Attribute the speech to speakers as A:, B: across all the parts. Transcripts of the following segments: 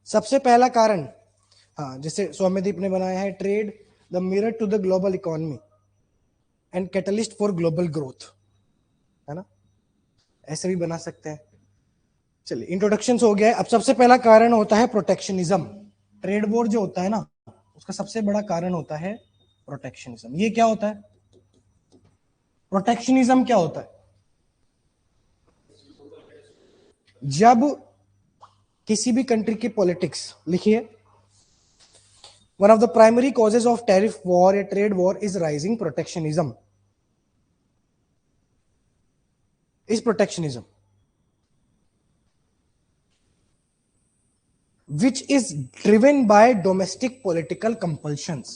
A: सबसे पहला कारण, हाँ, जैसे सौम्यदीप ने बनाया है, trade the mirror to the global economy and catalyst for global growth, है ना, ऐसे भी बना सकते हैं। चलिए, इंट्रोडक्शन हो गया है। अब सबसे पहला कारण होता है प्रोटेक्शनिज्म। ट्रेड वॉर जो होता है ना, उसका सबसे बड़ा कारण होता है प्रोटेक्शनिज्म। ये क्या होता है प्रोटेक्शनिज्म? क्या होता है? जब किसी भी कंट्री की पॉलिटिक्स, लिखिए, one of the primary causes of tariff war या trade war is rising protectionism, is protectionism which is driven by domestic political compulsions,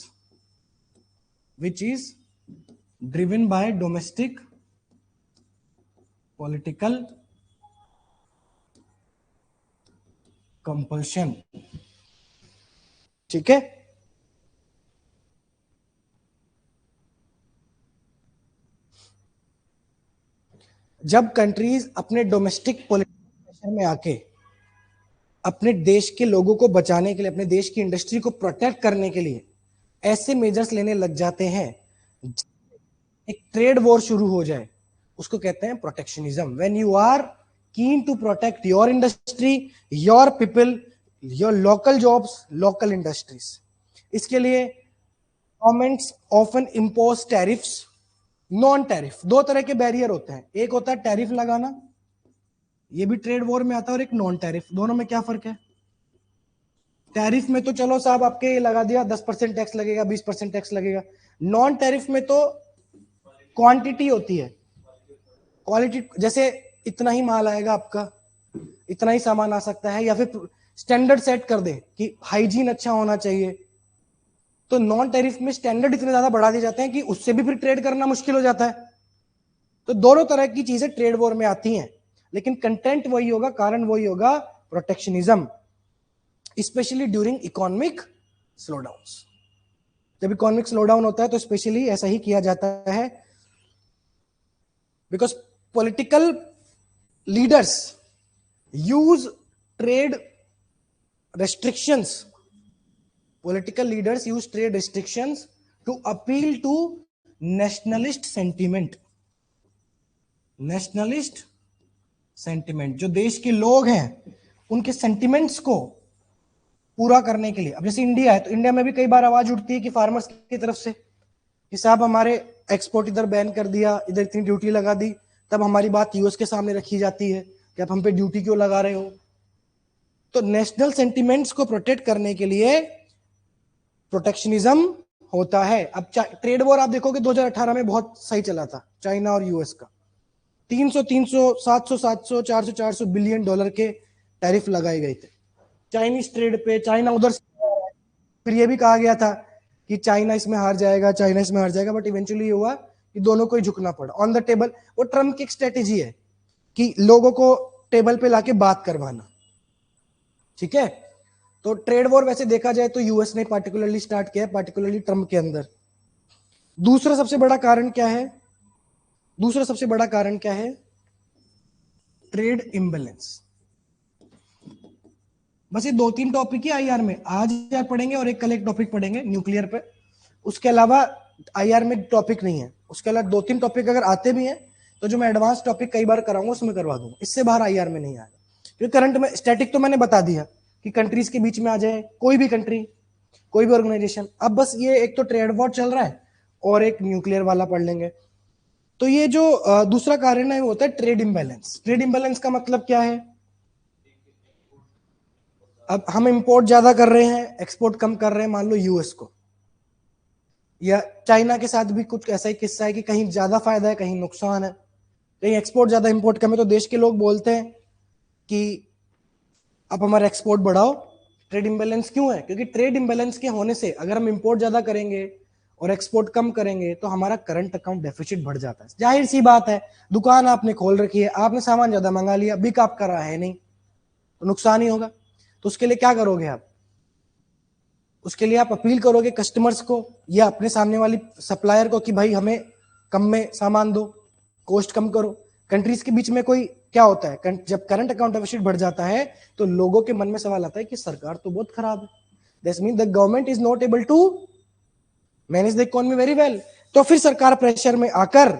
A: which is driven by domestic political compulsion। ठीक है, जब countries अपने domestic political pressure में आके अपने देश के लोगों को बचाने के लिए, अपने देश की इंडस्ट्री को प्रोटेक्ट करने के लिए ऐसे मेजर्स लेने लग जाते हैं, एक ट्रेड वॉर शुरू हो जाए, उसको कहते हैं protectionism. When you are keen to protect your industry, your people, your local jobs, local industries, इसके लिए governments often impose tariffs, non tariff. दो तरह के बैरियर होते हैं, एक होता है टैरिफ लगाना, ये भी ट्रेड वॉर में आता है, और एक नॉन टैरिफ। दोनों में क्या फर्क है? टैरिफ में तो चलो साहब आपके ये लगा दिया, 10% टैक्स लगेगा, 20% टैक्स लगेगा। नॉन टैरिफ में तो क्वांटिटी होती है, क्वालिटी, जैसे इतना ही माल आएगा आपका, इतना ही सामान आ सकता है, या फिर स्टैंडर्ड सेट कर दे कि हाइजीन अच्छा होना चाहिए। तो नॉन टैरिफ में स्टैंडर्ड इतने ज्यादा बढ़ा दिए जाते हैं कि उससे भी फिर ट्रेड करना मुश्किल हो जाता है। तो दोनों तरह की चीजें ट्रेड वॉर में आती हैं, लेकिन कंटेंट वही होगा, कारण वही होगा, protectionism, specially during economic slowdown. जब इकोनॉमिक स्लोडाउन होता है तो स्पेशली ऐसा ही किया जाता है, because political leaders use trade restrictions, political leaders use trade restrictions to appeal to nationalist sentiment, nationalist sentiment, जो देश के लोग हैं उनके सेंटिमेंट्स को पूरा करने के लिए। अब जैसे इंडिया है, तो इंडिया में भी कई बार आवाज उठती है कि फार्मर्स की तरफ से कि साहब हमारे एक्सपोर्ट इधर बैन कर दिया, इधर इतनी ड्यूटी लगा दी, तब हमारी बात यूएस के सामने रखी जाती है कि आप हम पे ड्यूटी क्यों लगा रहे हो। तो नेशनल सेंटिमेंट्स को प्रोटेक्ट करने के लिए प्रोटेक्शनिज्म होता है। अब ट्रेड वॉर आप देखोगे 2018 में बहुत सही चला था, चाइना और यूएस का 300 700 400 400 बिलियन डॉलर के टैरिफ लगाए गए थे चाइनीज ट्रेड पे। चाइना उधर से, फिर ये भी कहा गया था कि चाइना इसमें हार जाएगा, चाइना इसमें हार जाएगा, बट इवेंचुअली ये हुआ कि दोनों को ही झुकना पड़ा ऑन द टेबल। वो ट्रम्प की एक स्ट्रेटेजी है कि लोगों को टेबल पे लाके बात करवाना, ठीक है। तो ट्रेड वॉर वैसे देखा जाए तो यूएस ने पार्टिकुलरली स्टार्ट किया है, पार्टिकुलरली ट्रम्प के अंदर। दूसरा सबसे बड़ा कारण क्या है? दूसरा सबसे बड़ा कारण क्या है? Trade imbalance. बस ये 2-3 टॉपिक ही आईआर में आज यार पढ़ेंगे, और एक कल एक टॉपिक पढ़ेंगे न्यूक्लियर पे, उसके अलावा आईआर में टॉपिक नहीं है। उसके अलावा 2-3 टॉपिक अगर आते भी हैं तो जो मैं एडवांस टॉपिक कई बार कराऊंगा उसमें करवा दूंगा, इससे बाहर आईआर में नहीं आएगा। क्योंकि करंट में स्टैटिक तो मैंने बता दिया कि कंट्रीज के बीच में आ जाए, कोई भी कंट्री, कोई भी ऑर्गेनाइजेशन। अब बस ये एक तो ट्रेड वॉर चल रहा है और एक न्यूक्लियर वाला पढ़ लेंगे। तो ये जो दूसरा कारण है वो होता है ट्रेड इम्बैलेंस। ट्रेड इम्बैलेंस का मतलब क्या है? अब हम इंपोर्ट ज्यादा कर रहे हैं, एक्सपोर्ट कम कर रहे हैं, मान लो यूएस को, या चाइना के साथ भी कुछ ऐसा ही किस्सा है कि कहीं ज्यादा फायदा है, कहीं नुकसान है, कहीं एक्सपोर्ट ज्यादा इंपोर्ट कम है। तो देश के लोग बोलते हैं कि अब हमारा एक्सपोर्ट बढ़ाओ। ट्रेड इम्बैलेंस क्यों है? क्योंकि ट्रेड इम्बैलेंस के होने से अगर हम इंपोर्ट ज्यादा करेंगे और एक्सपोर्ट कम करेंगे तो हमारा करंट अकाउंट डेफिसिट बढ़ जाता है। जाहिर सी बात है, दुकान आपने खोल रखी है, आपने सामान ज्यादा मंगा लिया, बिक आपका रहा है नहीं, तो नुकसान ही होगा। तो उसके लिए क्या करोगे आप? उसके लिए आप अपील करोगे कस्टमर्स को या अपने सामने वाली सप्लायर को कि भाई हमें कम में सामान दो, कॉस्ट कम करो। कंट्रीज के बीच में कोई क्या होता है, जब करंट अकाउंट डेफिसिट बढ़ जाता है तो लोगों के मन में सवाल आता है कि सरकार तो बहुत खराब है, this mean the government is not able to manage the economy very well. तो फिर सरकार प्रेशर में आकर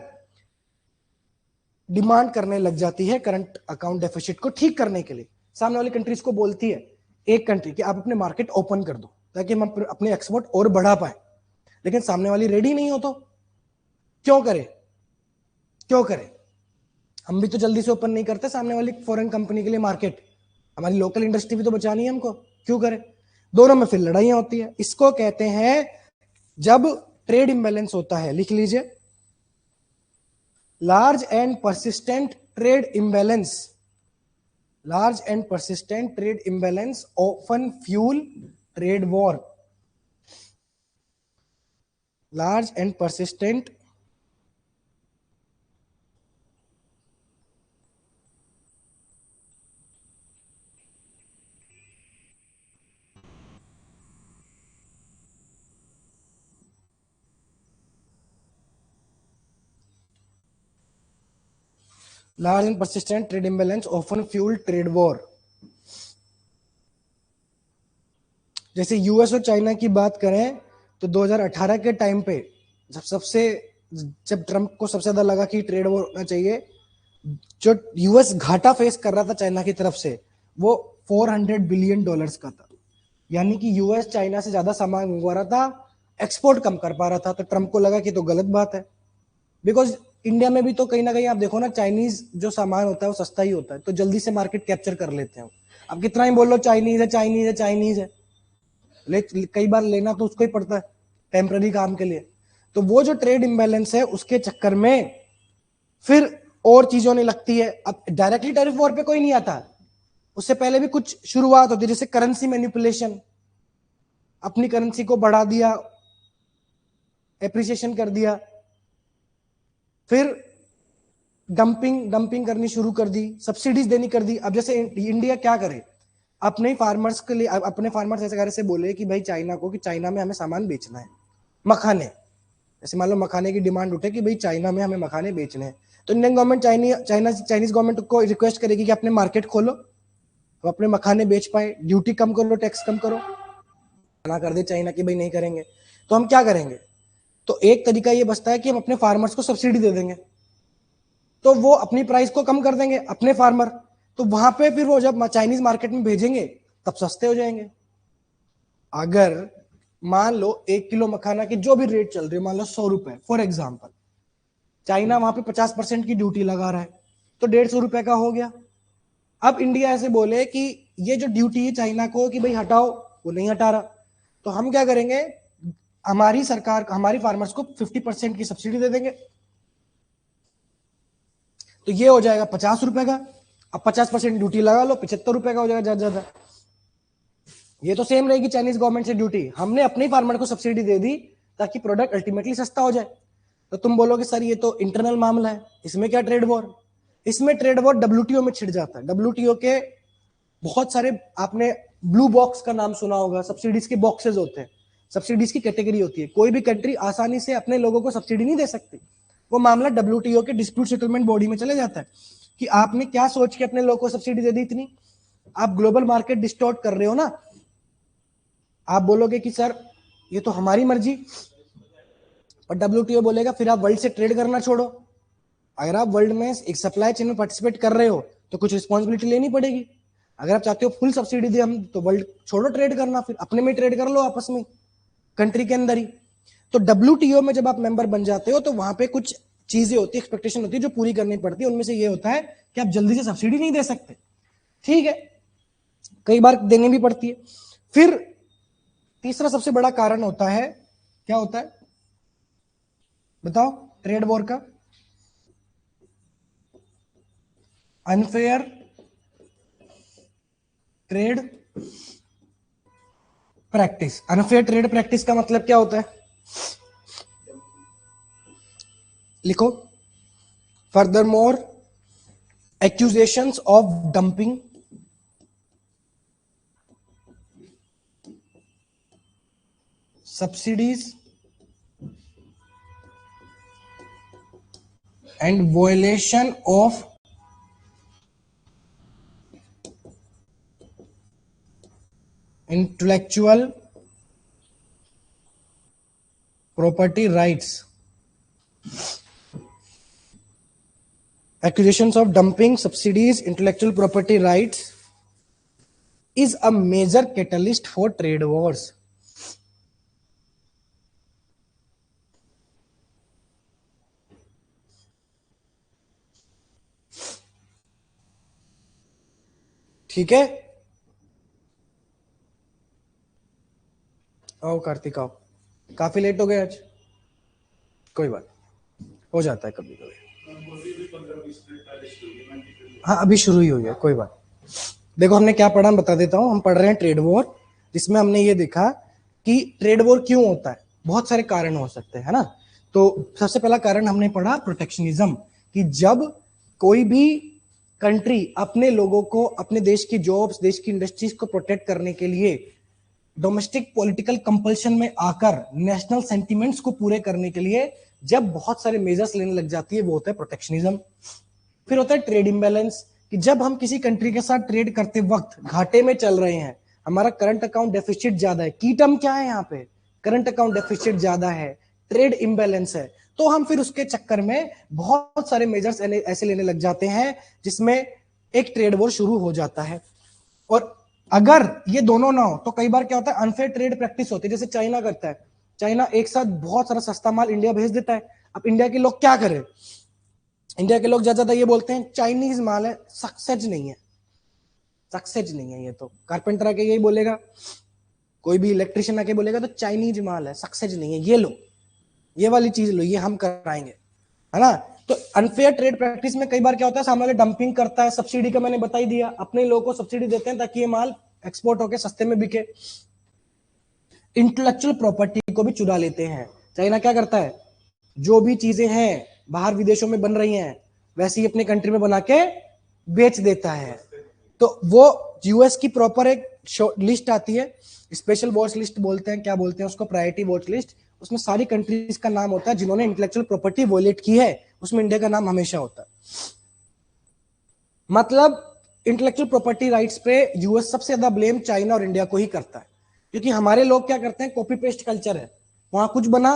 A: डिमांड करने लग जाती है करंट अकाउंट डेफिसिट को ठीक करने के लिए। सामने वाली कंट्रीज को बोलती है, एक कंट्री कि आप अपने मार्केट ओपन कर दो ताकि हम अपने एक्सपोर्ट और बढ़ा पाए, लेकिन सामने वाली रेडी नहीं हो तो क्यों करें, क्यों करें? हम भी तो जल्दी से ओपन नहीं करते सामने वाली फॉरेन कंपनी के लिए मार्केट, हमारी लोकल इंडस्ट्री भी तो बचानी है हमको, क्यों करें? दोनों में फिर लड़ाइयां होती है। इसको कहते हैं, जब ट्रेड इंबैलेंस होता है, लिख लीजिए, large and persistent trade imbalance, large and persistent trade imbalance often fuel trade war, large and persistent large and persistent trade imbalance often fuel trade war। जैसे यूएस और चाइना की बात करें तो 2018 के टाइम पे जब ट्रंप को सबसे ज्यादा लगा कि ट्रेड वॉर होना चाहिए, जो यूएस घाटा फेस कर रहा था चाइना की तरफ से वो $400 बिलियन का था, यानी कि यूएस चाइना से ज्यादा सामान मंगवा रहा था, एक्सपोर्ट कम कर पा रहा था। तो ट्रंप को लगा कि तो गलत बात है, बिकॉज इंडिया में भी तो कहीं ना कहीं आप देखो ना, चाइनीज जो सामान होता है वो सस्ता ही होता है, तो जल्दी से मार्केट कैप्चर कर लेते हैं। अब कितना ही बोल लो चाइनीज है चाइनीज है चाइनीज है, कई बार लेना तो उसको ही पड़ता है टेम्पररी काम के लिए। तो वो जो ट्रेड इंबैलेंस है उसके चक्कर में फिर और चीजों ने लगती है। अब डायरेक्टली टैरिफ वॉर पे कोई नहीं आता, उससे पहले भी कुछ शुरुआत होती है, जैसे करेंसी मैनिपुलेशन, अपनी करेंसी को बढ़ा दिया, एप्रिसिएशन कर दिया, फिर डंपिंग करनी शुरू कर दी, सब्सिडीज देनी कर दी। अब जैसे इंडिया क्या करे, अपने फार्मर्स के लिए, अपने फार्मर्स ऐसे करे से बोले कि भाई चाइना को, कि चाइना में हमें सामान बेचना है, मखाने, जैसे मान लो मखाने की डिमांड उठे कि भाई चाइना में हमें मखाने बेचने हैं, तो इंडियन गवर्नमेंट चाइनीज गवर्नमेंट को रिक्वेस्ट करेगी कि अपने मार्केट खोलो तो अपने मखाने बेच पाए, ड्यूटी कम करो, टैक्स कम करो। मना कर दे चाइना की भाई नहीं करेंगे, तो हम क्या करेंगे? तो एक तरीका ये बचता है कि हम अपने फार्मर्स को सब्सिडी दे देंगे, तो वो अपनी प्राइस को कम कर देंगे अपने फार्मर, तो वहां पे फिर वो जब चाइनीज मार्केट में भेजेंगे तब सस्ते हो जाएंगे। अगर मान लो 1 किलो मखाना की जो भी रेट चल रही है, मान लो 100 रुपए फॉर एग्जाम्पल, चाइना वहां पे 50% की ड्यूटी लगा रहा है, तो 150 रुपए का हो गया। अब इंडिया ऐसे बोले कि ये जो ड्यूटी है चाइना को कि भाई हटाओ, वो नहीं हटा रहा, तो हम क्या करेंगे, हमारी सरकार हमारी फार्मर्स को 50% की सब्सिडी दे देंगे, तो ये हो जाएगा 50 रुपए का। अब 50% ड्यूटी लगा लो, 75 रुपए का हो जाएगा ज्यादा ज्यादा। ये तो सेम रहेगी चाइनीज गवर्नमेंट से ड्यूटी, हमने अपने ही फार्मर को सब्सिडी दे दी ताकि प्रोडक्ट अल्टीमेटली सस्ता हो जाए। तो तुम बोलोगे सर ये तो इंटरनल मामला है, इसमें क्या ट्रेड वॉर? इसमें ट्रेड वॉर डब्ल्यूटीओ में छिड़ जाता है। डब्ल्यूटीओ के बहुत सारे, आपने ब्लू बॉक्स का नाम सुना होगा, सब्सिडीज के बॉक्सेस होते हैं, सब्सिडीज की कैटेगरी होती है, कोई भी कंट्री आसानी से अपने लोगों को सब्सिडी नहीं दे सकती। वो मामला डब्ल्यूटीओ के डिस्प्यूट सेटलमेंट बॉडी में चले जाता है कि आपने क्या सोच के अपने लोगों को सब्सिडी दे दी इतनी, आप ग्लोबल मार्केट डिस्टॉर्ट कर रहे हो ना। आप बोलोगे कि सर ये तो हमारी मर्जी, और डब्ल्यूटीओ बोलेगा फिर आप वर्ल्ड से ट्रेड करना छोड़ो। अगर आप वर्ल्ड में एक सप्लाई चेन में पार्टिसिपेट कर रहे हो तो कुछ रिस्पॉन्सिबिलिटी लेनी पड़ेगी। अगर आप चाहते हो फुल सब्सिडी दे हम, तो वर्ल्ड छोड़ो ट्रेड करना, फिर अपने में ट्रेड कर लो आपस में, कंट्री के अंदर ही। तो डब्ल्यूटीओ में जब आप मेंबर बन जाते हो तो वहां पे कुछ चीजें होती है, एक्सपेक्टेशन होती है जो पूरी करनी पड़ती है। उनमें से ये होता है कि आप जल्दी से सब्सिडी नहीं दे सकते, ठीक है, कई बार देनी भी पड़ती है। फिर तीसरा सबसे बड़ा कारण होता है, क्या होता है बताओ ट्रेड वॉर का? Unfair trade practice. Unfair trade practice का मतलब क्या होता है? लिखो, further more accusations of dumping, subsidies and violation of intellectual property rights, accusations of dumping, subsidies, intellectual property rights is a major catalyst for trade wars. ठीक है, आओ कार्तिक आओ, काफी लेट हो गए आज, कोई बात हो जाता है कभी कभी। हाँ अभी शुरू ही हुई है, कोई बात। देखो हमने क्या पढ़ा, बता देता हूँ। हम पढ़ रहे हैं ट्रेड वॉर, जिसमें हमने ये देखा कि ट्रेड वॉर क्यों होता है। बहुत सारे कारण हो सकते हैं, है ना। तो सबसे पहला कारण हमने पढ़ा प्रोटेक्शनिज्म, कि जब कोई भी कंट्री अपने लोगों को, अपने देश की जॉब्स, देश की इंडस्ट्रीज को प्रोटेक्ट करने के लिए डोमेस्टिक पॉलिटिकल कंपल्शन में आकर नेशनल सेंटिमेंट्स को पूरे करने के लिए जब बहुत सारे मेजर्स लेने लग जाती है, वो होता है प्रोटेक्शनिज्म। फिर होता है ट्रेड इम्बैलेंस, कि जब हम किसी कंट्री के साथ ट्रेड करते वक्त घाटे में चल रहे हैं, हमारा करंट अकाउंट डेफिसिट ज्यादा है, की टर्म क्या है यहाँ पे, करंट अकाउंट डेफिसिट ज्यादा है, ट्रेड इम्बैलेंस है, तो हम फिर उसके चक्कर में बहुत सारे मेजर्स ऐसे लेने लग जाते हैं जिसमें एक ट्रेड वॉर शुरू हो जाता है। और अगर ये दोनों ना हो तो कई बार क्या होता है, अनफेयर ट्रेड प्रैक्टिस होती है। जैसे चाइना करता है, चाइना एक साथ बहुत सारा सस्ता माल इंडिया भेज देता है। अब इंडिया के लोग क्या करें, इंडिया के लोग ज्यादा ये बोलते हैं चाइनीज माल है, सक्सेस नहीं है, सक्सेस नहीं है। ये तो कारपेंटर आके यही बोलेगा, कोई भी इलेक्ट्रिशियन आके बोलेगा तो चाइनीज माल है, सक्सेस नहीं है, ये लो, ये वाली चीज लो, ये हम कराएंगे, है ना। तो अनफेयर ट्रेड प्रैक्टिस में कई बार क्या होता है, सामने वाले डंपिंग करता है, सब्सिडी का मैंने बता ही दिया, अपने लोगों को सब्सिडी देते हैं ताकि ये माल एक्सपोर्ट होकर सस्ते में बिके। इंटेलेक्चुअल प्रॉपर्टी को भी चुरा लेते हैं। चाइना क्या करता है, जो भी चीजें हैं बाहर विदेशों में बन रही हैं वैसे ही अपने कंट्री में बना के बेच देता है। तो वो यूएस की प्रॉपर एक लिस्ट आती है, स्पेशल वॉच लिस्ट बोलते हैं, क्या बोलते हैं उसको, प्रायोरिटी वॉच लिस्ट। उसमें सारी कंट्रीज का नाम होता है जिन्होंने इंटेलेक्चुअल प्रॉपर्टी वॉयलेट की है, उसमें इंडिया का नाम हमेशा होता है। मतलब इंटेलेक्चुअल प्रॉपर्टी राइट्स पे यूएस सबसे ज्यादा ब्लेम चाइना और इंडिया को ही करता है, क्योंकि हमारे लोग क्या करते हैं, कॉपी पेस्ट कल्चर है, वहां कुछ बना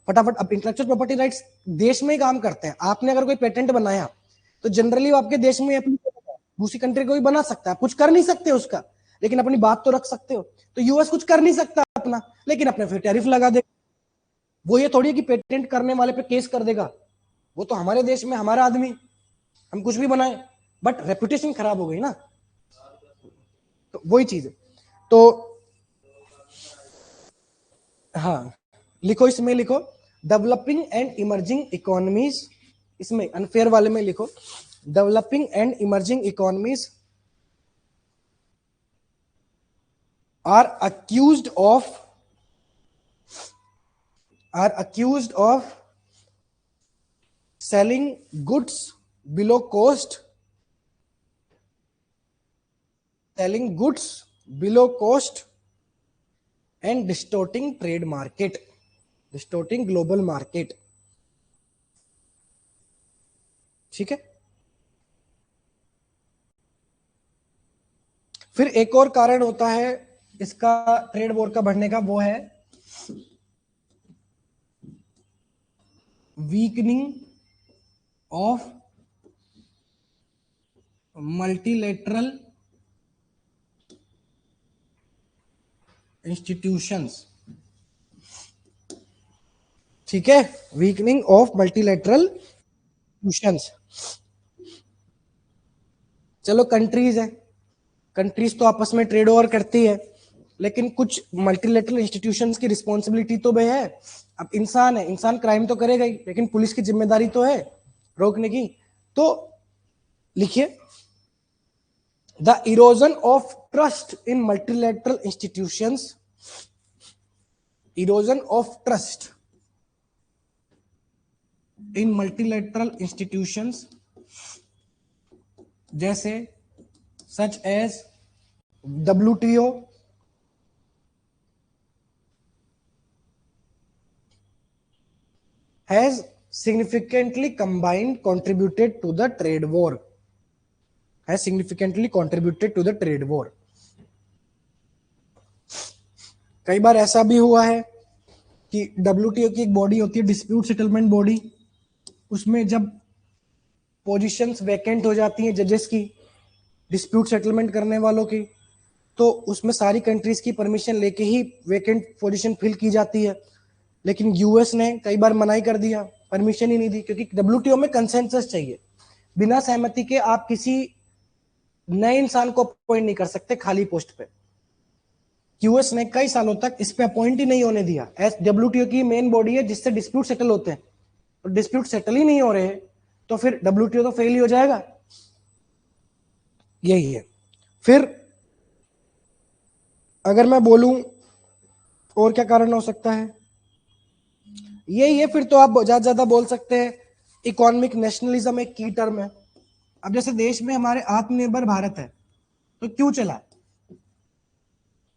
A: फटाफट। अब इंटेलेक्चुअल प्रॉपर्टी राइट्स देश में ही काम करते हैं। आपने अगर कोई पेटेंट बनाया तो जनरली आपके देश में दूसरी कंट्री को भी बना सकता है, कुछ कर नहीं सकते उसका, लेकिन अपनी बात तो रख सकते हो। तो यूएस कुछ कर नहीं सकता अपना, लेकिन अपने फिर टैरिफ लगा दे। वो ये थोड़ी है कि पेटेंट करने वाले पे केस कर देगा, वो तो हमारे देश में हमारा आदमी, हम कुछ भी बनाए, बट रेपुटेशन खराब हो गई ना, तो वही चीज है। तो हाँ लिखो, इसमें लिखो डेवलपिंग एंड इमर्जिंग इकोनॉमीज, इसमें अनफेयर वाले में लिखो developing and emerging economies are accused of selling goods below cost, and distorting trade market, distorting global market। ठीक है। फिर एक और कारण होता है इसका, ट्रेड वॉर का बढ़ने का, वो है वीकनिंग ऑफ मल्टीलेटरल इंस्टीट्यूशंस। ठीक है, वीकनिंग ऑफ मल्टीलेटरल इंस्टीट्यूशंस। चलो कंट्रीज है, कंट्रीज तो आपस में ट्रेड ओवर करती है, लेकिन कुछ मल्टीलेटरल इंस्टीट्यूशंस की रिस्पॉन्सिबिलिटी तो है। अब इंसान है, इंसान क्राइम तो करेगा ही, लेकिन पुलिस की जिम्मेदारी तो है रोकने की। तो लिखिए the erosion of trust in multilateral institutions, erosion of trust in multilateral institutions जैसे such as WTO, has significantly contributed to the trade war, has significantly contributed to the trade war। कई बार ऐसा भी हुआ है कि WTO की एक body होती है, डिस्प्यूट सेटलमेंट बॉडी, उसमें जब पोजीशंस वैकेंट हो जाती हैं जजेस की, डिस्प्यूट सेटलमेंट करने वालों की, तो उसमें सारी कंट्रीज की परमिशन लेके ही वैकेंट पोजीशन फिल की जाती है। लेकिन यूएस ने कई बार मनाही कर दिया, परमिशन ही नहीं दी, क्योंकि WTO में कंसेंसस चाहिए। बिना सहमति के आप किसी नए इंसान को अपॉइंट नहीं कर सकते खाली पोस्ट पे। यूएस ने कई सालों तक इस पे अपॉइंट ही नहीं होने दिया। WTO की मेन बॉडी है जिससे डिस्प्यूट सेटल होते हैं, तो डिस्प्यूट सेटल ही नहीं हो रहे तो फिर WTO तो फेल ही हो जाएगा। यही है। फिर अगर मैं बोलूं और क्या कारण हो सकता है, यही है। फिर तो आप ज्यादा बोल सकते हैं इकोनॉमिक नेशनलिज्म एक की टर्म है। अब जैसे देश में हमारे आत्मनिर्भर भारत है, तो क्यों चला?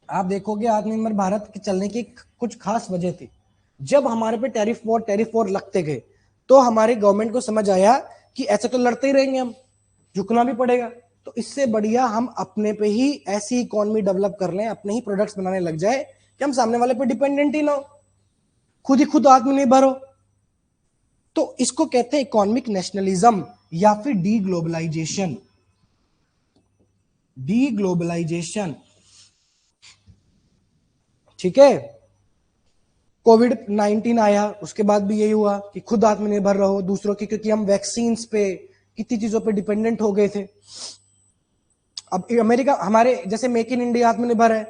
A: आप देखोगे आत्मनिर्भर भारत के चलने की कुछ खास वजह थी। जब हमारे पे टैरिफ वॉर लगते गए, तो हमारे गवर्नमेंट को समझ आया कि ऐसे तो लड़ते ही रहेंगे, हम झुकना भी पड़ेगा। तो इससे बढ़िया हम अपने पे ही ऐसी इकोनॉमी डेवलप कर लें, अपने ही प्रोडक्ट्स बनाने लग जाए कि हम सामने वाले पे डिपेंडेंट ही ना हो, खुद ही खुद आत्मनिर्भर हो। तो इसको कहते हैं इकोनॉमिक नेशनलिज्म या फिर डी ग्लोबलाइजेशन। डी ग्लोबलाइजेशन, ठीक है। कोविड-19 आया, उसके बाद भी यही हुआ कि खुद आत्मनिर्भर रहो दूसरों की, क्योंकि हम वैक्सीन पे कितनी चीजों पे डिपेंडेंट हो गए थे। अब अमेरिका हमारे जैसे मेक इन इंडिया आत्मनिर्भर है,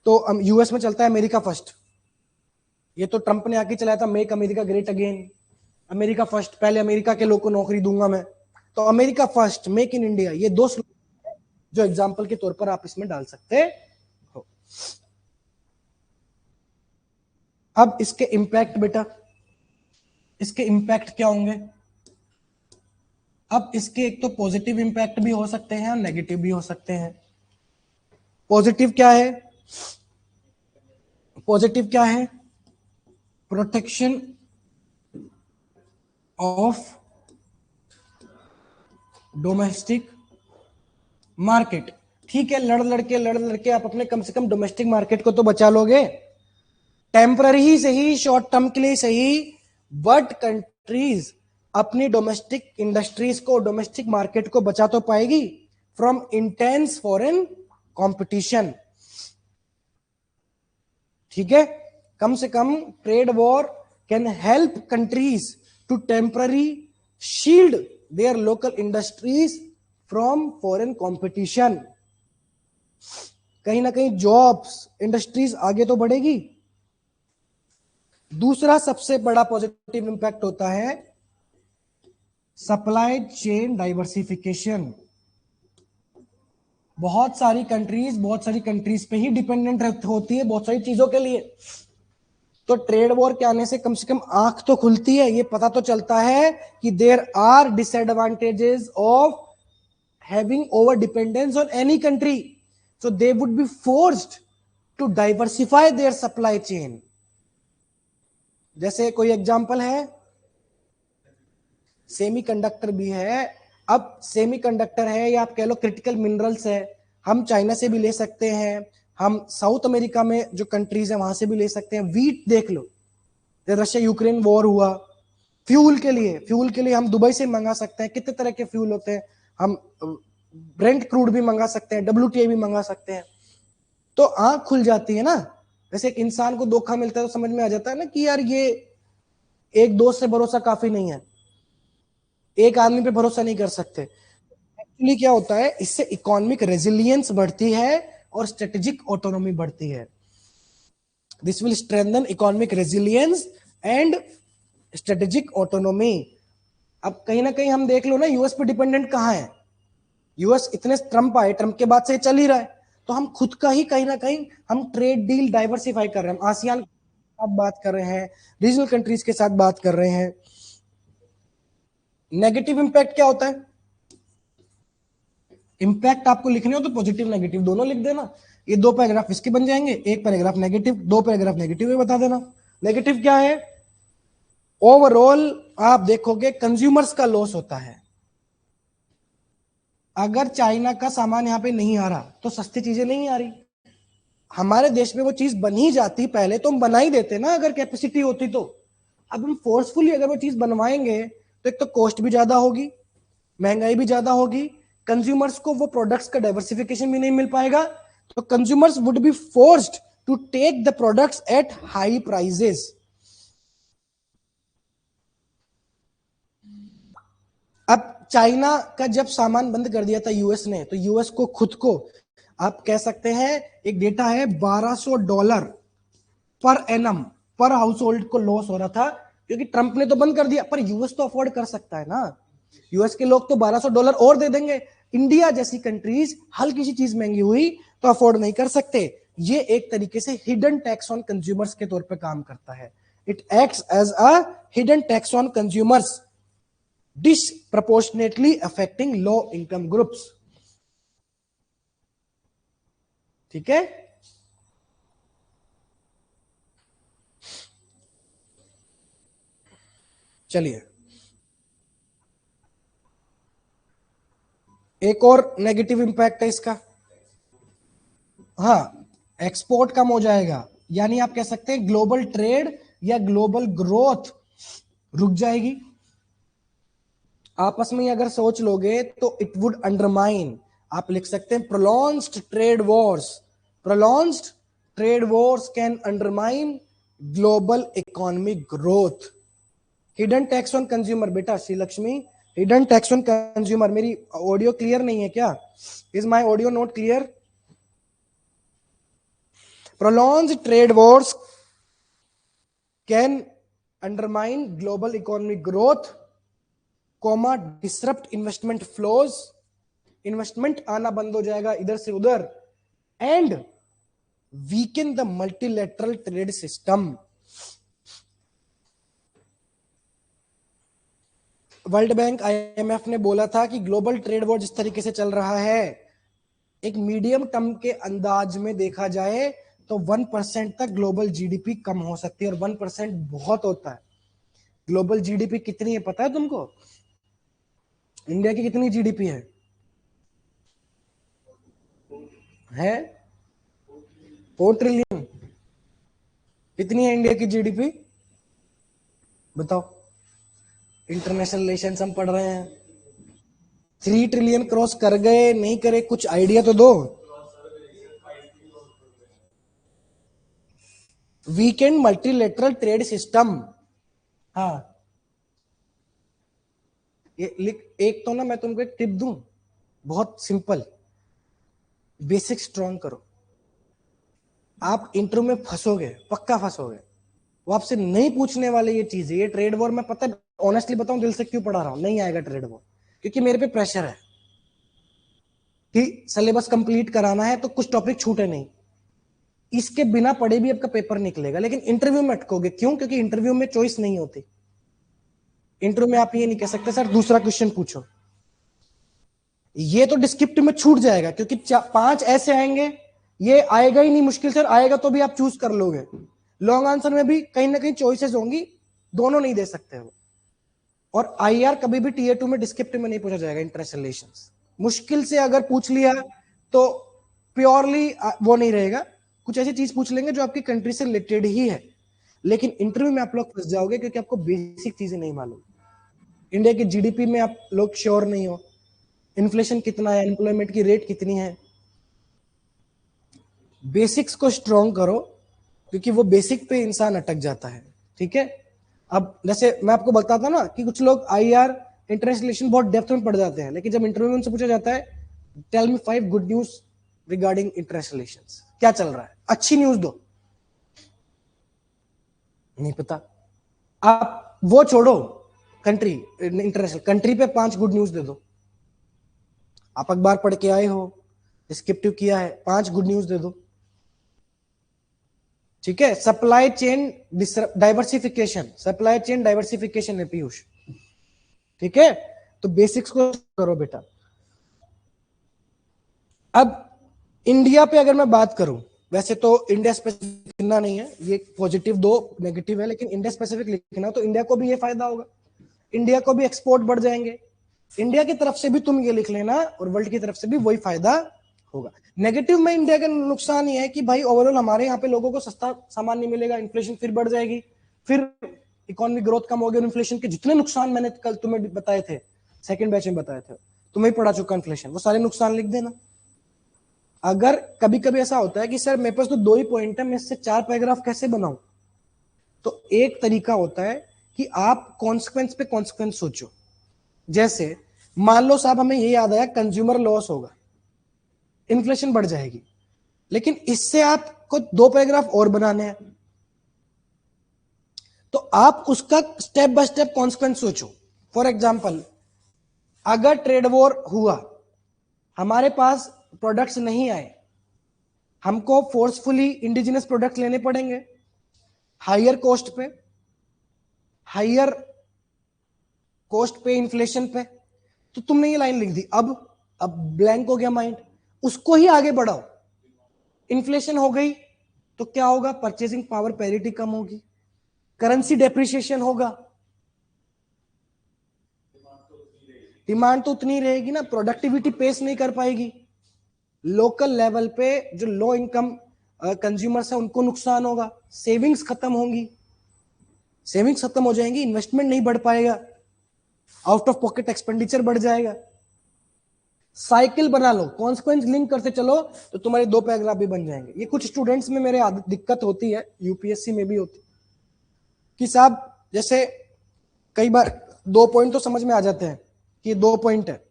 A: तो यूएस में चलता है अमेरिका फर्स्ट। ये तो ट्रंप ने आके चलाया था make America great again, America first, पहले अमेरिका के लोग को नौकरी दूंगा मैं। तो America first, make in India, ये दो जो एग्जाम्पल के तौर पर आप इसमें डाल सकते हो। अब इसके इंपैक्ट बेटा, इसके इंपैक्ट क्या होंगे? अब इसके एक तो पॉजिटिव इंपैक्ट भी हो सकते हैं और नेगेटिव भी हो सकते हैं। पॉजिटिव क्या है? पॉजिटिव क्या है? Protection of domestic market. ठीक है, लड़ लड़के आप अपने कम से कम डोमेस्टिक मार्केट को तो बचा लोगे, टेम्पररी ही सही, शॉर्ट टर्म के लिए सही, बट कंट्रीज अपनी डोमेस्टिक इंडस्ट्रीज को, डोमेस्टिक मार्केट को बचा तो पाएगी फ्रॉम इंटेंस फॉरेन कंपटीशन। ठीक है, कम से कम trade war can help countries to temporary shield their local industries from foreign competition. कहीं ना कहीं जॉब्स, इंडस्ट्रीज आगे तो बढ़ेगी। दूसरा सबसे बड़ा पॉजिटिव इंपैक्ट होता है सप्लाई चेन डाइवर्सिफिकेशन। बहुत सारी कंट्रीज पे ही डिपेंडेंट होती है बहुत सारी चीजों के लिए। तो ट्रेड वॉर के आने से कम आंख तो खुलती है, ये पता तो चलता है कि there are disadvantages of having over dependence on any country, so they would be forced to diversify their supply chain. जैसे कोई एग्जांपल है, सेमीकंडक्टर भी है। अब सेमीकंडक्टर है या आप कह लो क्रिटिकल मिनरल्स है, हम चाइना से भी ले सकते हैं, हम साउथ अमेरिका में जो कंट्रीज है वहां से भी ले सकते हैं। वीट देख लो, रशिया यूक्रेन वॉर हुआ, फ्यूल के लिए हम दुबई से मंगा सकते हैं, कितने तरह के फ्यूल होते हैं, हम ब्रेंट क्रूड भी मंगा सकते हैं, WTI भी मंगा सकते हैं। तो आंख खुल जाती है ना। जैसे एक इंसान को धोखा मिलता है तो समझ में आ जाता है ना कि यार ये एक दोस्त से भरोसा काफी नहीं है, एक आदमी पे भरोसा नहीं कर सकते। एक्चुअली क्या होता है, इससे इकोनॉमिक रेजिलियंस बढ़ती है और स्ट्रेटेजिक ऑटोनॉमी बढ़ती है। This will strengthen economic resilience and strategic autonomy. अब कहीं ना कहीं हम देख लो ना, यूएस पे डिपेंडेंट कहां है? यूएस इतने ट्रंप आए, ट्रंप के बाद से चल ही रहा है, तो हम खुद का ही कहीं ना कहीं हम ट्रेड डील डाइवर्सिफाई कर रहे हैं, हम आसियान के साथ बात कर रहे हैं, रीजनल कंट्रीज के साथ बात कर रहे हैं। नेगेटिव इंपैक्ट क्या होता है? इंपैक्ट आपको लिखने हो तो पॉजिटिव नेगेटिव दोनों लिख देना। ये दो पैराग्राफ इसके बन जाएंगे, एक पैराग्राफ नेगेटिव, दो पैराग्राफ नेगेटिव में बता देना। नेगेटिव क्या है? ओवरऑल आप देखोगे कंज्यूमर्स का लॉस होता है। अगर चाइना का सामान यहां पे नहीं आ रहा तो सस्ती चीजें नहीं आ रही, हमारे देश में वो चीज बन ही जाती, पहले तो हम बना ही देते ना अगर कैपेसिटी होती तो। अब हम फोर्सफुली अगर वो चीज बनवाएंगे तो एक तो कॉस्ट भी ज्यादा होगी, महंगाई भी ज्यादा होगी, कंज्यूमर्स को वो प्रोडक्ट्स का डाइवर्सिफिकेशन भी नहीं मिल पाएगा, तो consumers would be forced to take the products at high prices. अब चाइना का जब सामान बंद कर दिया था यूएस ने, तो यूएस को खुद को, आप कह सकते हैं एक डेटा है $1200 पर एनम पर हाउस होल्ड को लॉस हो रहा था, क्योंकि ट्रंप ने तो बंद कर दिया, पर यूएस तो अफोर्ड कर सकता है ना, यूएस के लोग तो $1200 और दे देंगे। इंडिया जैसी कंट्रीज हल्की सी चीज महंगी हुई तो अफोर्ड नहीं कर सकते। ये एक तरीके से हिडन टैक्स ऑन कंज्यूमर्स के तौर पे काम करता है। It acts as a hidden tax on consumers disproportionately affecting low income groups। ठीक है, चलिए एक और नेगेटिव इंपैक्ट है इसका। हाँ, एक्सपोर्ट कम हो जाएगा, यानी आप कह सकते हैं ग्लोबल ट्रेड या ग्लोबल ग्रोथ रुक जाएगी। आपस में अगर सोच लोगे तो इट वुड अंडरमाइन, आप लिख सकते हैं prolonged trade wars, prolonged trade wars can undermine global economic growth. Hidden tax on consumer, बेटा Shri Lakshmi, hidden tax on consumer, मेरी ऑडियो क्लियर नहीं है क्या? Is my audio not clear? Prolonged trade wars can undermine global economic growth, comma disrupt investment flows, investment आना बंद हो जाएगा इधर से उधर, and weaken the multilateral trade system. World Bank IMF ने बोला था कि ग्लोबल ट्रेड वॉर जिस तरीके से चल रहा है, एक मीडियम टर्म के अंदाज में देखा जाए तो 1% तक ग्लोबल जीडीपी कम हो सकती है, और 1% बहुत होता है। ग्लोबल जीडीपी कितनी है पता है तुमको? इंडिया की कितनी जीडीपी है? 4 ट्रिलियन। कितनी है इंडिया की जीडीपी बताओ? इंटरनेशनल रिलेशंस हम पढ़ रहे हैं, 3 ट्रिलियन क्रॉस कर गए नहीं करे, कुछ आइडिया तो दो। वीकेंड मल्टीलेटरल ट्रेड सिस्टम, हाँ ये लिख, एक तो ना मैं तुमको एक टिप दूं, बहुत सिंपल, बेसिक स्ट्रॉन्ग करो। आप इंटरव्यू में फंसोगे, पक्का फंसोगे, वो आपसे नहीं पूछने वाले ये चीज है। ये ट्रेड वॉर में पता है, ऑनेस्टली बताऊं दिल से क्यों पढ़ा रहा हूं, नहीं आएगा ट्रेड वॉर, क्योंकि मेरे पे प्रेशर है कि सिलेबस कंप्लीट कराना है, तो कुछ टॉपिक छूटे नहीं, इसके बिना पढ़े भी आपका पेपर निकलेगा। लेकिन इंटरव्यू में अटकोगे, क्यों? क्योंकि इंटरव्यू में चॉइस नहीं होती। इंटरव्यू में आप ये नहीं कह सकते सर दूसरा क्वेश्चन पूछो, ये तो डिस्क्रिप्टिव में छूट जाएगा, क्योंकि 5 ऐसे आएंगे, ये आएगा ही नहीं, मुश्किल सर आएगा तो भी आप चूज कर लोगे। लॉन्ग आंसर में भी कहीं ना कहीं चॉइसेस होंगी, दोनों नहीं दे सकते हो। और आईआर कभी भी टीयर 2 में डिस्क्रिप्टिव में नहीं पूछा जाएगा, इंटरनेशनल रिलेशंस। मुश्किल से अगर पूछ लिया तो प्योरली वो नहीं रहेगा, कुछ ऐसी चीज पूछ लेंगे जो आपकी कंट्री से रिलेटेड ही है। लेकिन इंटरव्यू में आप लोग फंस जाओगे, क्योंकि आपको बेसिक चीजें नहीं मालूम। इंडिया की जीडीपी में आप लोग श्योर नहीं हो, इन्फ्लेशन कितना है, एम्प्लॉयमेंट की रेट कितनी है। बेसिक्स को स्ट्रॉन्ग करो, क्योंकि वो बेसिक पे इंसान अटक जाता है। ठीक है, अब जैसे मैं आपको बताता ना कि कुछ लोग आईआर इंटरनेशनल रिलेशन बहुत डेप्थ में पढ़ जाते हैं, लेकिन जब इंटरव्यू में उनसे पूछा जाता है tell me 5 good news regarding international relations, क्या चल रहा है, अच्छी न्यूज दो, नहीं पता। आप वो छोड़ो, कंट्री इंटरनेशनल कंट्री पे 5 गुड न्यूज दे दो। आप अखबार पढ़ के आए हो, डिस्क्रिप्टिव किया है, 5 गुड न्यूज दे दो। ठीक है, supply chain diversification, supply chain diversification है पीयूष। ठीक है, तो बेसिक्स को करो बेटा। अब इंडिया पे अगर मैं बात करूं, वैसे तो इंडिया स्पेसिफिक लिखना नहीं है, ये पॉजिटिव 2 नेगेटिव है, लेकिन इंडिया स्पेसिफिक लिखना तो इंडिया को भी ये फायदा होगा, इंडिया को भी एक्सपोर्ट बढ़ जाएंगे। इंडिया की तरफ से भी तुम ये लिख लेना और वर्ल्ड की तरफ से भी वही फायदा होगा। नेगेटिव में इंडिया का नुकसान ये है कि भाई ओवरऑल हमारे यहाँ पे लोगों को सस्ता सामान नहीं मिलेगा, इन्फ्लेशन फिर बढ़ जाएगी, फिर इकोनॉमिक ग्रोथ कम हो गई, इन्फ्लेशन के जितने नुकसान मैंने कल तुम्हें बताए थे, सेकंड बैच में बताए थे, तुम्हें पढ़ा चुका इन्फ्लेशन, वो सारे नुकसान लिख देना। अगर कभी कभी ऐसा होता है कि सर मेरे पास तो 2 ही पॉइंट है, मैं इससे 4 पैराग्राफ कैसे बनाऊं, तो एक तरीका होता है कि आप कॉन्सिक्वेंस पे कॉन्सिक्वेंस सोचो। जैसे मान लो साहब हमें ये याद आया कंज्यूमर लॉस होगा, इन्फ्लेशन बढ़ जाएगी, लेकिन इससे आपको 2 पैराग्राफ और बनाने हैं, तो आप उसका स्टेप बाय स्टेप कॉन्सिक्वेंस सोचो। फॉर एग्जाम्पल, अगर ट्रेड वॉर हुआ, हमारे पास प्रोडक्ट्स नहीं आए, हमको फोर्सफुली इंडिजिनस प्रोडक्ट लेने पड़ेंगे हायर कॉस्ट पे, हायर कॉस्ट पे, इन्फ्लेशन पे, तो तुमने ये लाइन लिख दी, अब ब्लैंक हो गया माइंड, उसको ही आगे बढ़ाओ। इन्फ्लेशन हो गई तो क्या होगा, परचेसिंग पावर पैरिटी कम होगी, करेंसी डेप्रिसिएशन होगा, डिमांड तो उतनी रहेगी ना, प्रोडक्टिविटी पेस नहीं कर पाएगी, लोकल लेवल पे जो लो इनकम कंज्यूमर्स है उनको नुकसान होगा, सेविंग्स खत्म होंगी, सेविंग्स खत्म हो जाएंगी, इन्वेस्टमेंट नहीं बढ़ पाएगा, आउट ऑफ पॉकेट एक्सपेंडिचर बढ़ जाएगा। साइकिल बना लो, कॉन्सिक्वेंस लिंक करते चलो तो तुम्हारे 2 पैराग्राफ भी बन जाएंगे। ये कुछ स्टूडेंट्स में मेरे दिक्कत होती है, यूपीएससी में भी होती कि साहब जैसे कई बार 2 पॉइंट तो समझ में आ जाते हैं कि 2 पॉइंट है,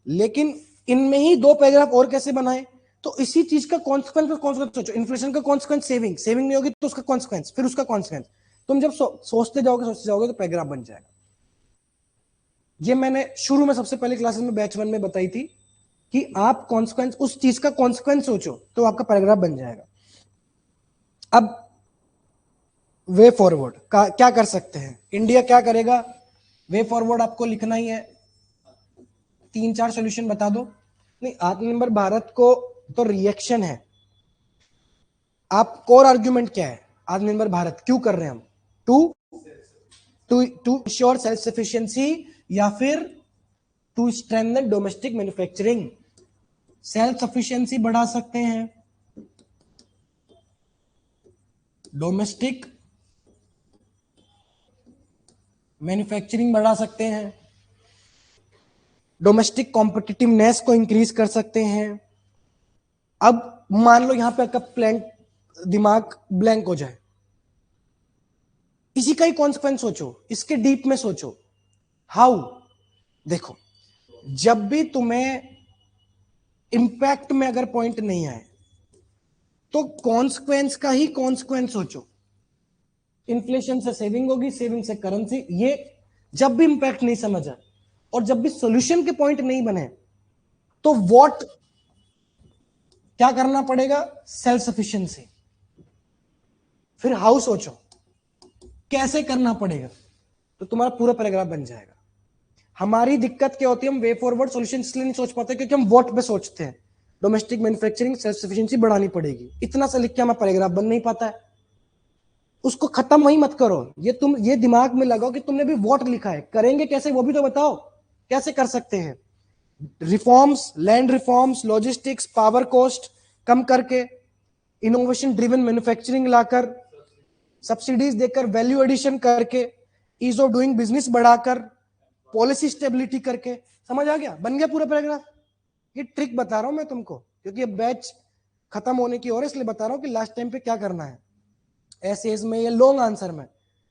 A: लेकिन इनमें ही 2 पैराग्राफ और कैसे बनाए, तो इसी चीज का कॉन्सिक्वेंस सोचो। इन्फ्लेशन का कॉन्सिक्वेंस सेविंग नहीं होगी तो उसका कॉन्सिक्वेंस, फिर उसका कॉन्सिक्वेंस, तुम जब सोचते जाओगे तो पैराग्राफ बन जाएगा। ये मैंने शुरू में सबसे पहले क्लासेस में बैच 1 में बताई थी कि आप कॉन्सिक्वेंस, उस चीज का कॉन्सिक्वेंस सोचो तो आपका पैराग्राफ बन जाएगा। अब वे फॉरवर्ड का क्या कर सकते हैं, इंडिया क्या करेगा, वे फॉरवर्ड आपको लिखना ही है, 3-4 सॉल्यूशन बता दो। नहीं, आत्मनिर्भर भारत को तो रिएक्शन है, आप कोर आर्ग्यूमेंट क्या है, आत्मनिर्भर भारत क्यों कर रहे हैं हम, टू इंश्योर सेल्फ सफिशिएंसी या फिर to strengthen domestic manufacturing. Self sufficiency बढ़ा सकते हैं, डोमेस्टिक मैन्युफैक्चरिंग बढ़ा सकते हैं, डोमेस्टिक कॉम्पिटिटिवनेस को इंक्रीज कर सकते हैं। अब मान लो यहां पे आपका दिमाग ब्लैंक हो जाए, इसी का ही कॉन्सिक्वेंस सोचो, इसके डीप में सोचो। हाउ, देखो जब भी तुम्हें इंपैक्ट में अगर पॉइंट नहीं आए तो कॉन्सिक्वेंस का ही कॉन्सिक्वेंस सोचो। इन्फ्लेशन से सेविंग होगी, सेविंग से करेंसी, ये जब भी इंपैक्ट नहीं समझा और जब भी सॉल्यूशन के पॉइंट नहीं बने तो व्हाट क्या करना पड़ेगा, सेल्फ सफिशिएंसी। फिर हाउ सोचो कैसे करना पड़ेगा, तो तुम्हारा पूरा पैराग्राफ बन जाएगा। हमारी दिक्कत क्या होती है, हम वे फॉरवर्ड सॉल्यूशन इसलिए नहीं सोच पाते क्योंकि हम व्हाट पे सोचते हैं, डोमेस्टिक मैन्युफैक्चरिंग, सेल्फ सफिशिएंसी बढ़ानी पड़ेगी, इतना सा लिख के हमारा पैराग्राफ बन नहीं पाता है। उसको खत्म वही मत करो, ये दिमाग में लगाओ कि तुमने भी व्हाट लिखा है, करेंगे कैसे वो भी तो बताओ, कैसे कर सकते हैं। Reforms, land reforms, logistics, power cost कम करके, इनोवेशन ड्रिवन मैन्युफैक्चरिंग लाकर, सब्सिडीज देकर, वैल्यू एडिशन करके, ईज ऑफ डूइंग बिजनेस बढ़ाकर, पॉलिसी स्टेबिलिटी करके। समझ आ गया, बन गया पूरा पैराग्राफ। ये ट्रिक बता रहा हूं मैं तुमको क्योंकि अब बैच खत्म होने की और इसलिए बता रहा हूं कि लास्ट टाइम पे क्या करना है, एसेज में या लॉन्ग आंसर में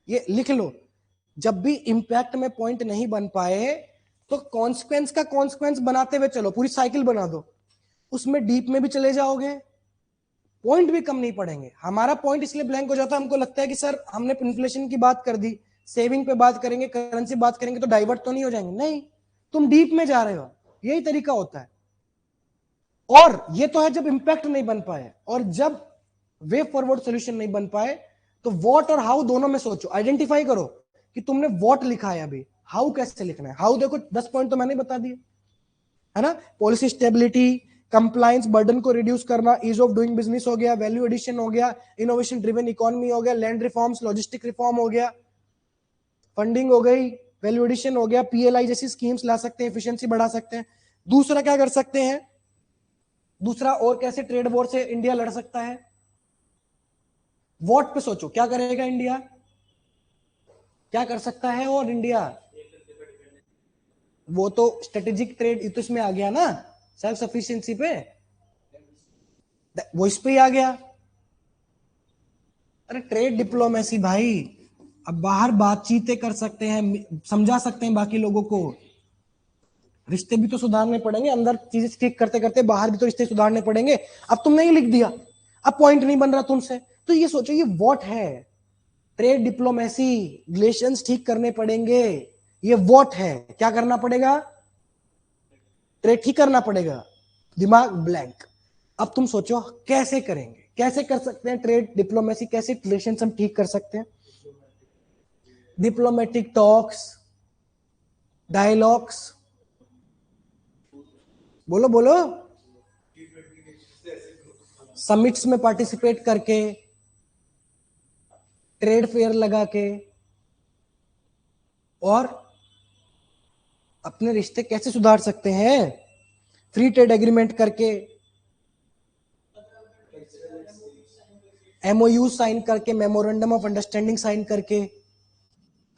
A: ये लिख लो। जब भी इंपैक्ट में पॉइंट नहीं बन पाए तो कॉन्सिक्वेंस का कॉन्सिक्वेंस बनाते हुए चलो, पूरी साइकिल बना दो, उसमें डीप में भी चले जाओगे, पॉइंट भी कम नहीं पड़ेंगे। हमारा पॉइंट इसलिए ब्लैंक हो जाता है, हमको लगता है कि सर हमने इन्फ्लेशन की बात कर दी, सेविंग पे बात करेंगे, करेंसी बात करेंगे तो डाइवर्ट तो नहीं हो जाएंगे, नहीं, तुम डीप में जा रहे हो, यही तरीका होता है। और ये तो है जब इंपैक्ट नहीं बन पाए, और जब वे फॉरवर्ड सॉल्यूशन नहीं बन पाए तो व्हाट और हाउ दोनों में सोचो, आइडेंटिफाई करो कि तुमने व्हाट लिखा है, अभी हाउ कैसे लिखना है। हाउ देखो 10 पॉइंट तो मैंने बता दिए है ना, पॉलिसी स्टेबिलिटी, कंप्लायंस, बर्डन को रिड्यूस करना, ईज ऑफ डूइंग बिजनेस हो गया, वैल्यू एडिशन हो गया, इनोवेशन ड्रिवन इकोनॉमी हो गया, लैंड रिफॉर्म्स, लॉजिस्टिक रिफॉर्म हो गया, फंडिंग हो गई, वैल्यू एडिशन हो गया, पीएलआई जैसी स्कीम्स ला सकते हैं, एफिशिएंसी बढ़ा सकते हैं। दूसरा क्या कर सकते हैं, दूसरा, और कैसे ट्रेड वॉर से इंडिया लड़ सकता है? वॉट पे सोचो, क्या करेगा इंडिया, क्या कर सकता है और इंडिया? वो तो स्ट्रेटेजिक ट्रेड तो इसमें आ गया ना, सेल्फ सफिशिएंसी पे, वो इस पे ही आ गया। अरे ट्रेड डिप्लोमेसी भाई, अब बाहर बातचीतें कर सकते हैं, समझा सकते हैं बाकी लोगों को, रिश्ते भी तो सुधारने पड़ेंगे, अंदर चीजें ठीक करते करते बाहर भी तो रिश्ते सुधारने पड़ेंगे। अब तुमने ही लिख दिया, अब पॉइंट नहीं बन रहा तुमसे, तो ये सोचो ये व्हाट है, ट्रेड डिप्लोमेसी, रिलेशंस ठीक करने पड़ेंगे, ये व्हाट है, क्या करना पड़ेगा, ट्रेड ठीक करना पड़ेगा, दिमाग ब्लैंक। अब तुम सोचो कैसे करेंगे, कैसे कर सकते हैं ट्रेड डिप्लोमेसी, कैसे रिलेशन हम ठीक कर सकते हैं? डिप्लोमेटिक टॉक्स, डायलॉग्स, बोलो बोलो, समिट्स में पार्टिसिपेट करके, ट्रेड फेयर लगा के, और अपने रिश्ते कैसे सुधार सकते हैं? फ्री ट्रेड एग्रीमेंट करके, एमओयू साइन करके, मेमोरेंडम ऑफ अंडरस्टैंडिंग साइन करके,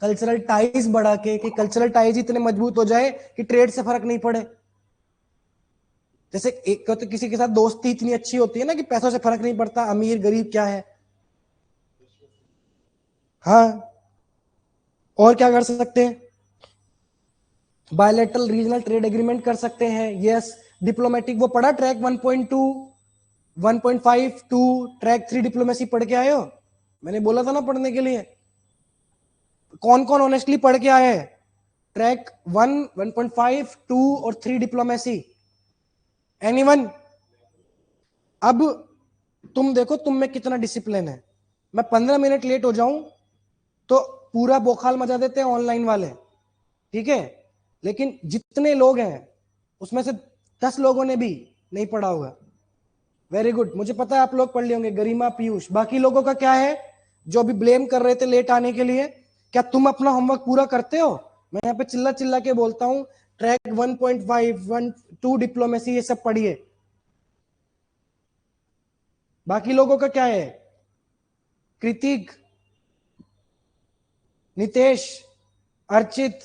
A: कल्चरल टाइज बढ़ा के, कि कल्चरल टाइज इतने मजबूत हो जाए कि ट्रेड से फर्क नहीं पड़े। जैसे एक तो किसी के साथ दोस्ती इतनी अच्छी होती है ना कि पैसों से फर्क नहीं पड़ता, अमीर गरीब क्या है। हाँ, और क्या कर सकते हैं? बायलैटरल रीजनल ट्रेड एग्रीमेंट कर सकते हैं, यस। डिप्लोमेटिक, वो पढ़ा ट्रैक 1.2, 1.5 टू ट्रैक 3 डिप्लोमेसी पढ़ के आए हो? मैंने बोला था ना पढ़ने के लिए। कौन कौन ऑनेस्टली पढ़ के आए हैं ट्रैक 1, 1.5, 2 और 3 डिप्लोमेसी? एनीवन? अब तुम देखो तुम में कितना डिसिप्लिन है। मैं 15 मिनट लेट हो जाऊं तो पूरा बोखाल मचा देते हैं ऑनलाइन वाले, ठीक है, लेकिन जितने लोग हैं उसमें से 10 लोगों ने भी नहीं पढ़ा होगा। वेरी गुड, मुझे पता है आप लोग पढ़ लिए होंगे, गरिमा, पीयूष। बाकी लोगों का क्या है जो अभी ब्लेम कर रहे थे लेट आने के लिए? क्या तुम अपना होमवर्क पूरा करते हो? मैं यहाँ पे चिल्ला चिल्ला के बोलता हूँ, ट्रैक 1.5, 1, 2 डिप्लोमेसी ये सब पढ़िए। बाकी लोगों का क्या है? कृतिक, नितेश, अर्चित,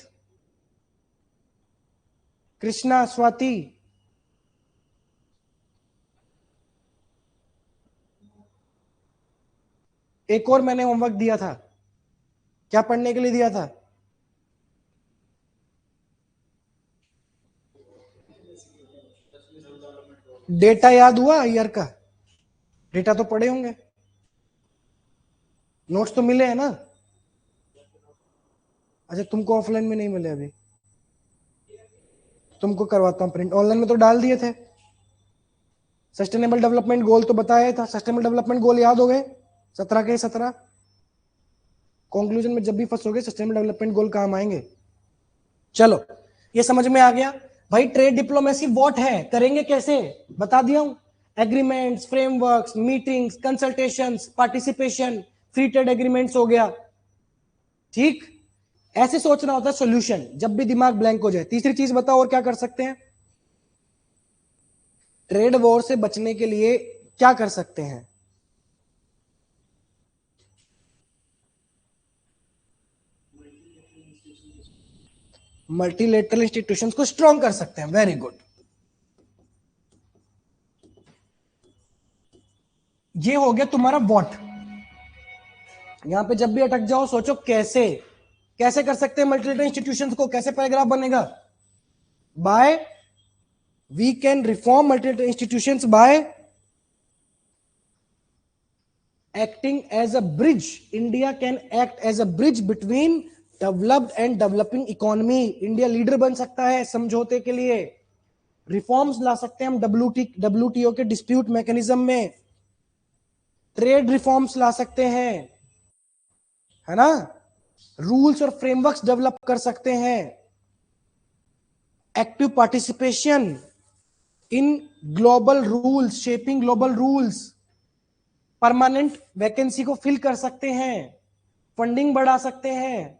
A: कृष्णा, स्वाति, एक और मैंने होमवर्क दिया था, क्या पढ़ने के लिए दिया था? डेटा याद हुआ ईयर का? डेटा तो पढ़े होंगे, नोट्स तो मिले हैं ना? अच्छा, तुमको ऑफलाइन में नहीं मिले अभी? तुमको करवाता हूँ प्रिंट, ऑनलाइन में तो डाल दिए थे। सस्टेनेबल डेवलपमेंट गोल तो बताया था, सस्टेनेबल डेवलपमेंट गोल याद हो गए 17 के 17? कंक्लूजन में जब भी फंसोगे सस्टेनेबल डेवलपमेंट गोल काम आएंगे। चलो, ये समझ में आ गया भाई। ट्रेड डिप्लोमेसी व्हाट है, करेंगे कैसे, बता दिया हूं। Agreements, frameworks, meetings, consultations, participation, free trade agreements हो गया, ठीक। ऐसे सोचना होता है सॉल्यूशन, जब भी दिमाग ब्लैंक हो जाए। तीसरी चीज बताओ और क्या कर सकते हैं? ट्रेड वॉर से बचने के लिए क्या कर सकते हैं? मल्टीलेटरल इंस्टीट्यूशंस को स्ट्रॉन्ग कर सकते हैं, वेरी गुड। ये हो गया तुम्हारा व्हाट। यहां पे जब भी अटक जाओ सोचो कैसे, कैसे कर सकते हैं मल्टीलेटरल इंस्टीट्यूशंस को, कैसे पैराग्राफ बनेगा? By, we can reform multilateral institutions by acting as a bridge. India can act as a bridge between developed and developing economy. India leader बन सकता है समझौते के लिए। रिफॉर्म्स ला सकते हैं हम डब्ल्यूटीओ के डिस्प्यूट मैकेनिज्म में, ट्रेड रिफॉर्म्स ला सकते हैं, है ना, रूल्स और फ्रेमवर्क्स डेवलप कर सकते हैं, active participation in global rules, shaping global rules, permanent vacancy को फिल कर सकते हैं, फंडिंग बढ़ा सकते हैं,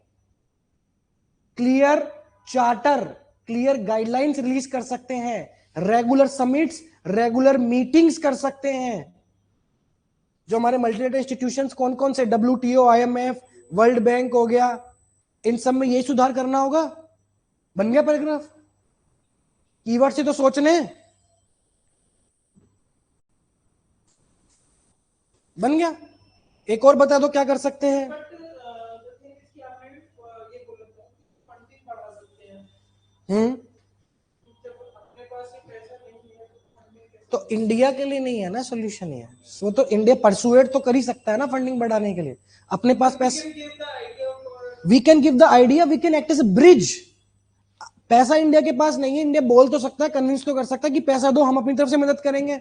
A: clear charter, clear guidelines release कर सकते हैं, रेगुलर समिट्स, रेगुलर मीटिंग्स कर सकते हैं। जो हमारे मल्टीलेटरल इंस्टीट्यूशंस कौन कौन से, WTO, IMF, वर्ल्ड बैंक हो गया, इन सब में यही सुधार करना होगा। बन गया पैराग्राफ? कीवर्ड से तो सोचने, बन गया। एक और बता दो क्या कर सकते हैं। तो इंडिया के लिए नहीं है ना सोल्यूशन ये, वो तो इंडिया परसुएट तो कर ही सकता है ना फंडिंग बढ़ाने के लिए, अपने पास पैसे। We can give the idea, we can act as a bridge. पैसा इंडिया के पास नहीं है, इंडिया बोल तो सकता है, कन्विंस तो कर सकता है कि पैसा दो, हम अपनी तरफ से मदद करेंगे।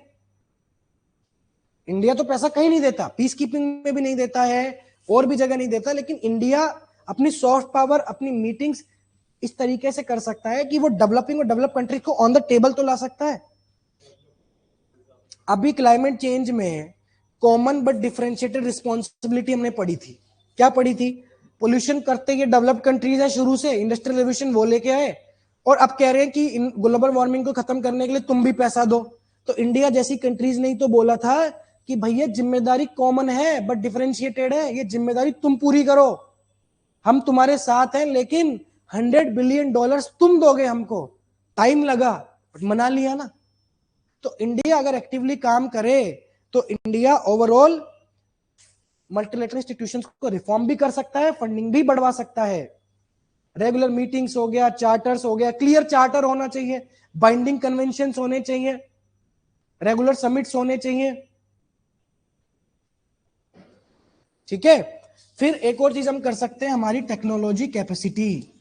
A: इंडिया तो पैसा कहीं नहीं देता, पीस कीपिंग में भी नहीं देता है, और भी जगह नहीं देता, लेकिन इंडिया अपनी सॉफ्ट पावर, अपनी मीटिंग्स इस तरीके से कर सकता है कि वो डेवलपिंग और डेवलप कंट्री को ऑन द टेबल तो ला सकता है। अभी क्लाइमेट चेंज में कॉमन बट डिफरेंशिएटेड रिस्पॉन्सिबिलिटी हमने पढ़ी थी। क्या पढ़ी थी? पोल्यूशन करते ये डेवलप्ड कंट्रीज है शुरू से, इंडस्ट्रियल रेवोल्यूशन वो लेके आए, और अब कह रहे हैं कि ग्लोबल वार्मिंग को खत्म करने के लिए तुम भी पैसा दो। तो इंडिया जैसी कंट्रीज ने तो बोला था कि भैया जिम्मेदारी कॉमन है बट डिफरेंशिएटेड है, ये जिम्मेदारी तुम पूरी करो, हम तुम्हारे साथ हैं, लेकिन $100 बिलियन तुम दोगे हमको। टाइम लगा बट मना लिया ना। तो इंडिया अगर एक्टिवली काम करे तो इंडिया ओवरऑल मल्टीलेटरल इंस्टीट्यूशंस को रिफॉर्म भी कर सकता है, फंडिंग भी बढ़वा सकता है। रेगुलर मीटिंग्स हो गया, चार्टर्स हो गया, क्लियर चार्टर होना चाहिए, बाइंडिंग कन्वेंशंस होने चाहिए, रेगुलर समिट्स होने चाहिए। ठीक है। फिर एक और चीज हम कर सकते हैं, हमारी टेक्नोलॉजी कैपेसिटी।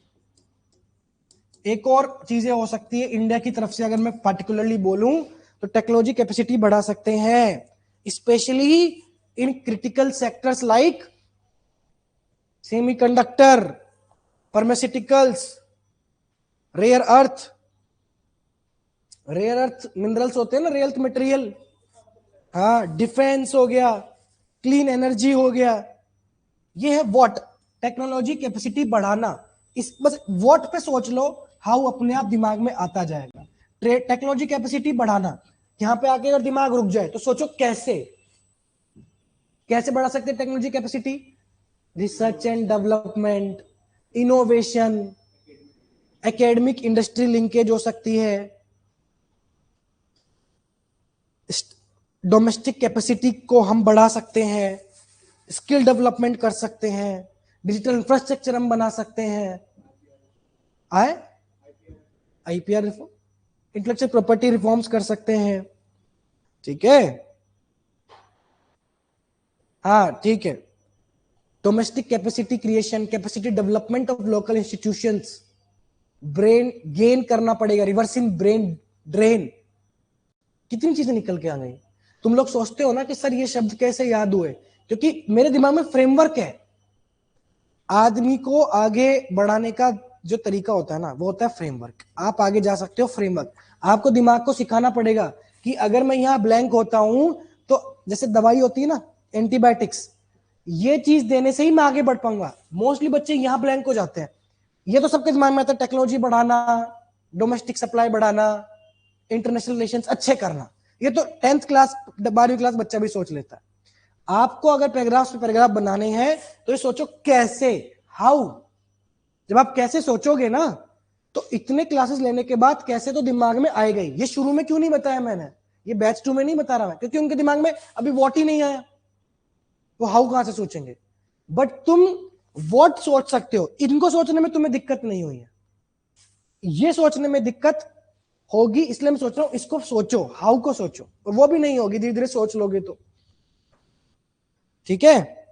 A: एक और चीजें हो सकती है इंडिया की तरफ से, अगर मैं पर्टिकुलरली बोलूं तो टेक्नोलॉजी कैपेसिटी बढ़ा सकते हैं, specially in critical sectors like semiconductor, pharmaceuticals, rare earth minerals होते हैं ना, रेयर अर्थ मटेरियल, हाँ, डिफेंस हो गया, क्लीन एनर्जी हो गया। ये है व्हाट, टेक्नोलॉजी कैपेसिटी बढ़ाना। इस बस व्हाट पे सोच लो, हाउ अपने आप दिमाग में आता जाएगा। टेक्नोलॉजी कैपेसिटी बढ़ाना, यहां पे आके अगर दिमाग रुक जाए तो सोचो कैसे कैसे बढ़ा सकते हैं technology capacity. Research and development, innovation, academic industry linkage हो सकती है, डोमेस्टिक कैपेसिटी को हम बढ़ा सकते हैं, स्किल डेवलपमेंट कर सकते हैं, डिजिटल इंफ्रास्ट्रक्चर हम बना सकते हैं, IPR reform, intellectual property reforms कर सकते हैं। ठीक है, हाँ ठीक है। Domestic capacity creation, capacity development of local institutions, brain gain करना पड़ेगा, रिवर्सिंग ब्रेन ड्रेन। कितनी चीजें निकल के आ गई। तुम लोग सोचते हो ना कि सर ये शब्द कैसे याद हुए, क्योंकि मेरे दिमाग में फ्रेमवर्क है। आदमी को आगे बढ़ाने का जो तरीका होता है ना, वो होता है फ्रेमवर्क। आप आगे जा सकते हो, फ्रेमवर्क। आपको दिमाग को सिखाना पड़ेगा कि अगर मैं यहाँ ब्लैंक होता हूं तो जैसे दवाई होती है ना, एंटीबायोटिक्स, ये चीज देने से ही मैं आगे बढ़ पाऊंगा। मोस्टली बच्चे यहाँ ब्लैंक हो जाते हैं। ये तो सबके दिमाग में आता है, टेक्नोलॉजी बढ़ाना, डोमेस्टिक सप्लाई बढ़ाना, इंटरनेशनल रिलेशंस अच्छे करना। ये तो 10th क्लास 12वीं क्लास बच्चा भी सोच लेता है। आपको अगर पैराग्राफ पे पैराग्राफ बनाने हैं तो ये सोचो कैसे, हाउ। जब आप कैसे सोचोगे ना, तो इतने क्लासेस लेने के बाद कैसे तो दिमाग में आएगा ही। ये शुरू में क्यों नहीं बताया मैंने, ये बैच 2 में नहीं बता रहा मैं, क्योंकि उनके दिमाग में अभी व्हाट ही नहीं आया, वो हाउ कहां से सोचेंगे। बट तुम व्हाट सोच सकते हो, इनको सोचने में तुम्हें दिक्कत नहीं हुई है, ये सोचने में दिक्कत होगी, इसलिए मैं सोच रहा हूं इसको सोचो, हाउ को सोचो, और वो भी नहीं होगी, धीरे धीरे सोच लोगे तो। ठीक है,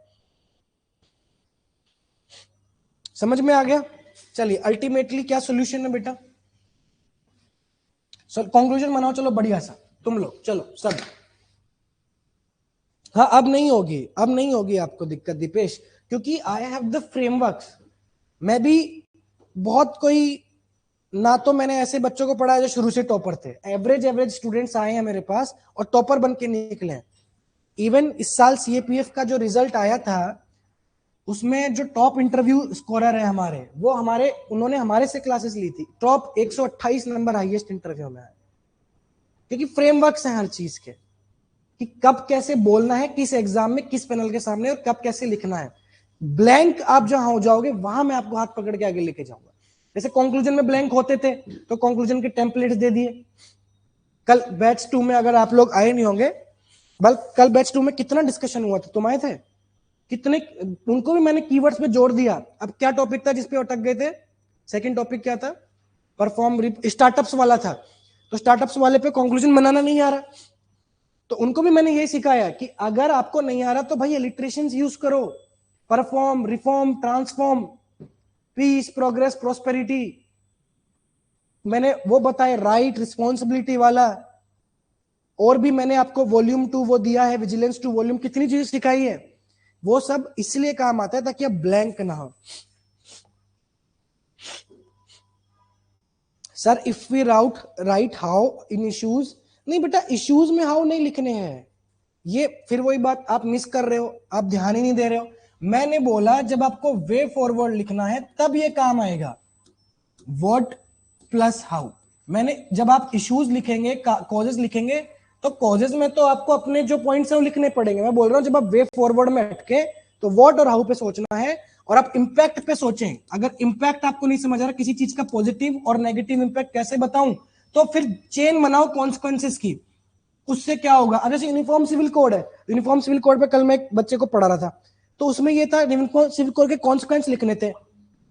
A: समझ में आ गया। चलिए, अल्टीमेटली क्या सोल्यूशन है बेटा, कंक्लूजन बनाओ, चलो बढ़िया सा तुम लोग, चलो सब। हाँ, अब नहीं होगी, अब नहीं होगी आपको दिक्कत दीपेश, क्योंकि आई हैव द फ्रेमवर्क्स। मैं भी बहुत कोई ना, तो मैंने ऐसे बच्चों को पढ़ाया जो शुरू से टॉपर थे, एवरेज स्टूडेंट्स आए हैं मेरे पास और टॉपर बन के निकले हैं। इवन इस साल CAPF का जो रिजल्ट आया था, उसमें जो टॉप इंटरव्यू स्कोरर है हमारे, वो उन्होंने हमारे से क्लासेस ली थी, टॉप 128 नंबर हाईएस्ट इंटरव्यू में आए। क्योंकि फ्रेमवर्क्स हैं हर चीज के कि कब कैसे बोलना है, किस एग्जाम में, किस पैनल के सामने, और कब कैसे लिखना है। ब्लैंक आप जहां हो जाओगे वहां मैं आपको हाथ पकड़ के आगे लेके जाऊंगा। जैसे कंक्लूजन में ब्लैंक होते थे तो कंक्लूजन के टेम्पलेट्स दे दिए। कल बैच 2 में अगर आप लोग आए नहीं होंगे, बल्कि कल बैच 2 में कितना डिस्कशन हुआ था, तुम आए थे कितने, उनको भी मैंने कीवर्ड्स पे जोड़ दिया। अब क्या टॉपिक था जिसपे अटक गए थे? सेकंड टॉपिक क्या था? परफॉर्म स्टार्टअप्स वाला था। तो स्टार्टअप्स वाले पे कंक्लूजन बनाना नहीं आ रहा, तो उनको भी मैंने यही सिखाया कि अगर आपको नहीं आ रहा तो भाई इलिट्रेशंस यूज करो, perform, reform, transform, peace, progress, prosperity, मैंने वो बताए, राइट, रिस्पॉन्सिबिलिटी वाला। और भी मैंने आपको वॉल्यूम 2 वो दिया है, विजिलेंस 2 वॉल्यूम, कितनी चीजें सिखाई है। वो सब इसलिए काम आता है ताकि आप ब्लैंक ना हो। Sir if we write how in issues, नहीं बेटा, इश्यूज में हाउ नहीं लिखने हैं। ये फिर वही बात आप मिस कर रहे हो, आप ध्यान ही नहीं दे रहे हो। मैंने बोला जब आपको वे फॉरवर्ड लिखना है तब ये काम आएगा, व्हाट प्लस हाउ। मैंने जब आप इश्यूज लिखेंगे, कॉजेज लिखेंगे, तो कॉजेज में तो आपको अपने जो पॉइंट्स है वो लिखने पड़ेंगे। मैं बोल रहा हूं जब आप वे फॉरवर्ड में अटके तो व्हाट और हाउ पे सोचना है, और आप इंपैक्ट पे सोचें। अगर इंपैक्ट आपको नहीं समझ आ रहा किसी चीज का पॉजिटिव और नेगेटिव इंपैक्ट कैसे बताऊं, तो फिर चेन बनाओ कॉन्सिक्वेंसेस की। उससे क्या होगा? अब जैसे यूनिफॉर्म सिविल कोड है, यूनिफॉर्म सिविल कोड पे कल मैं एक बच्चे को पढ़ा रहा था, तो उसमें ये था यूनिफॉर्म सिविल कोड के कॉन्सिक्वेंस लिखने थे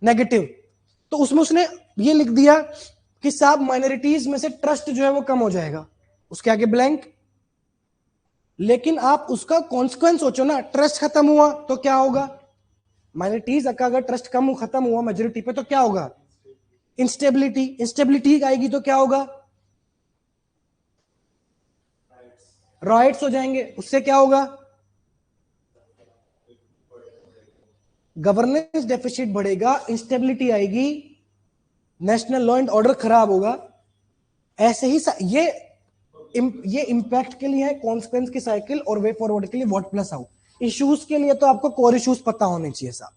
A: नेगेटिव। तो उसमें उसने ये लिख दिया कि साहब माइनॉरिटीज में से ट्रस्ट जो है वो कम हो जाएगा, उसके आगे ब्लैंक। लेकिन आप उसका कॉन्सिक्वेंस सोचो ना, ट्रस्ट खत्म हुआ तो क्या होगा? माइनॉरिटीज का अगर ट्रस्ट कम खत्म हुआ मेजोरिटी पे तो क्या होगा? इंस्टेबिलिटी, इंस्टेबिलिटी आएगी तो क्या होगा? राइट्स हो जाएंगे, उससे क्या होगा? गवर्नेंस डेफिसिट बढ़ेगा, इंस्टेबिलिटी आएगी, नेशनल लॉ एंड ऑर्डर खराब होगा। ऐसे ही ये इंपैक्ट के लिए है कॉन्सिक्वेंस की साइकिल, और वे फॉरवर्ड के लिए व्हाट प्लस हाउ। इश्यूज के लिए तो आपको कोर इश्यूज पता होने चाहिए साहब,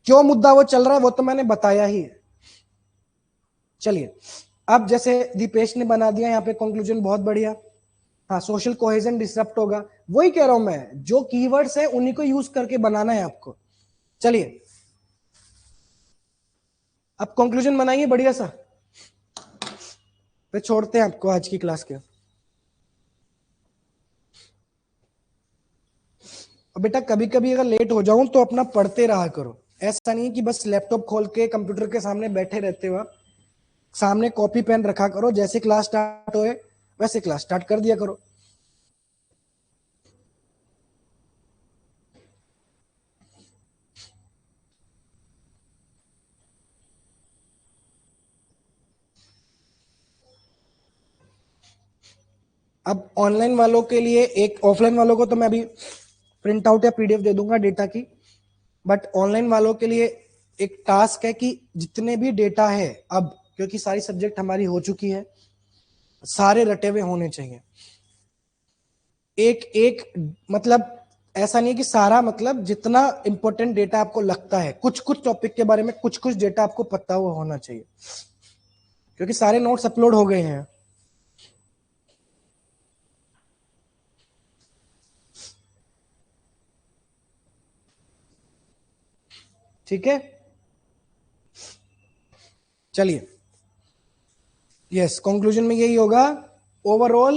A: क्यों मुद्दा वो चल रहा है वो तो मैंने बताया ही है। चलिए, अब जैसे दीपेश ने बना दिया यहाँ पे कंक्लूजन, बहुत बढ़िया। हाँ, सोशल कोहेजन डिसरप्ट होगा, वही कह रहा हूं मैं, जो कीवर्ड्स है उन्हीं को यूज करके बनाना है आपको। चलिए अब कंक्लूजन बनाइए बढ़िया सा, फिर छोड़ते हैं आपको आज की क्लास के। और बेटा कभी कभी अगर लेट हो जाऊं तो अपना पढ़ते रहा करो, ऐसा नहीं है कि बस लैपटॉप खोल के कंप्यूटर के सामने बैठे रहते हो। आप सामने कॉपी पेन रखा करो, जैसे क्लास स्टार्ट होए वैसे क्लास स्टार्ट कर दिया करो। अब ऑनलाइन वालों के लिए एक, ऑफलाइन वालों को तो मैं अभी प्रिंट आउट या पीडीएफ दे दूंगा डेटा की, बट ऑनलाइन वालों के लिए एक टास्क है कि जितने भी डेटा है, अब क्योंकि सारी सब्जेक्ट हमारी हो चुकी है, सारे रटे हुए होने चाहिए। एक एक मतलब ऐसा नहीं है कि सारा, मतलब जितना इंपॉर्टेंट डेटा आपको लगता है, कुछ कुछ टॉपिक के बारे में कुछ कुछ डेटा आपको पता हुआ होना चाहिए, क्योंकि सारे नोट्स अपलोड हो गए हैं। ठीक है, चलिए, यस, कंक्लूजन में यही होगा, overall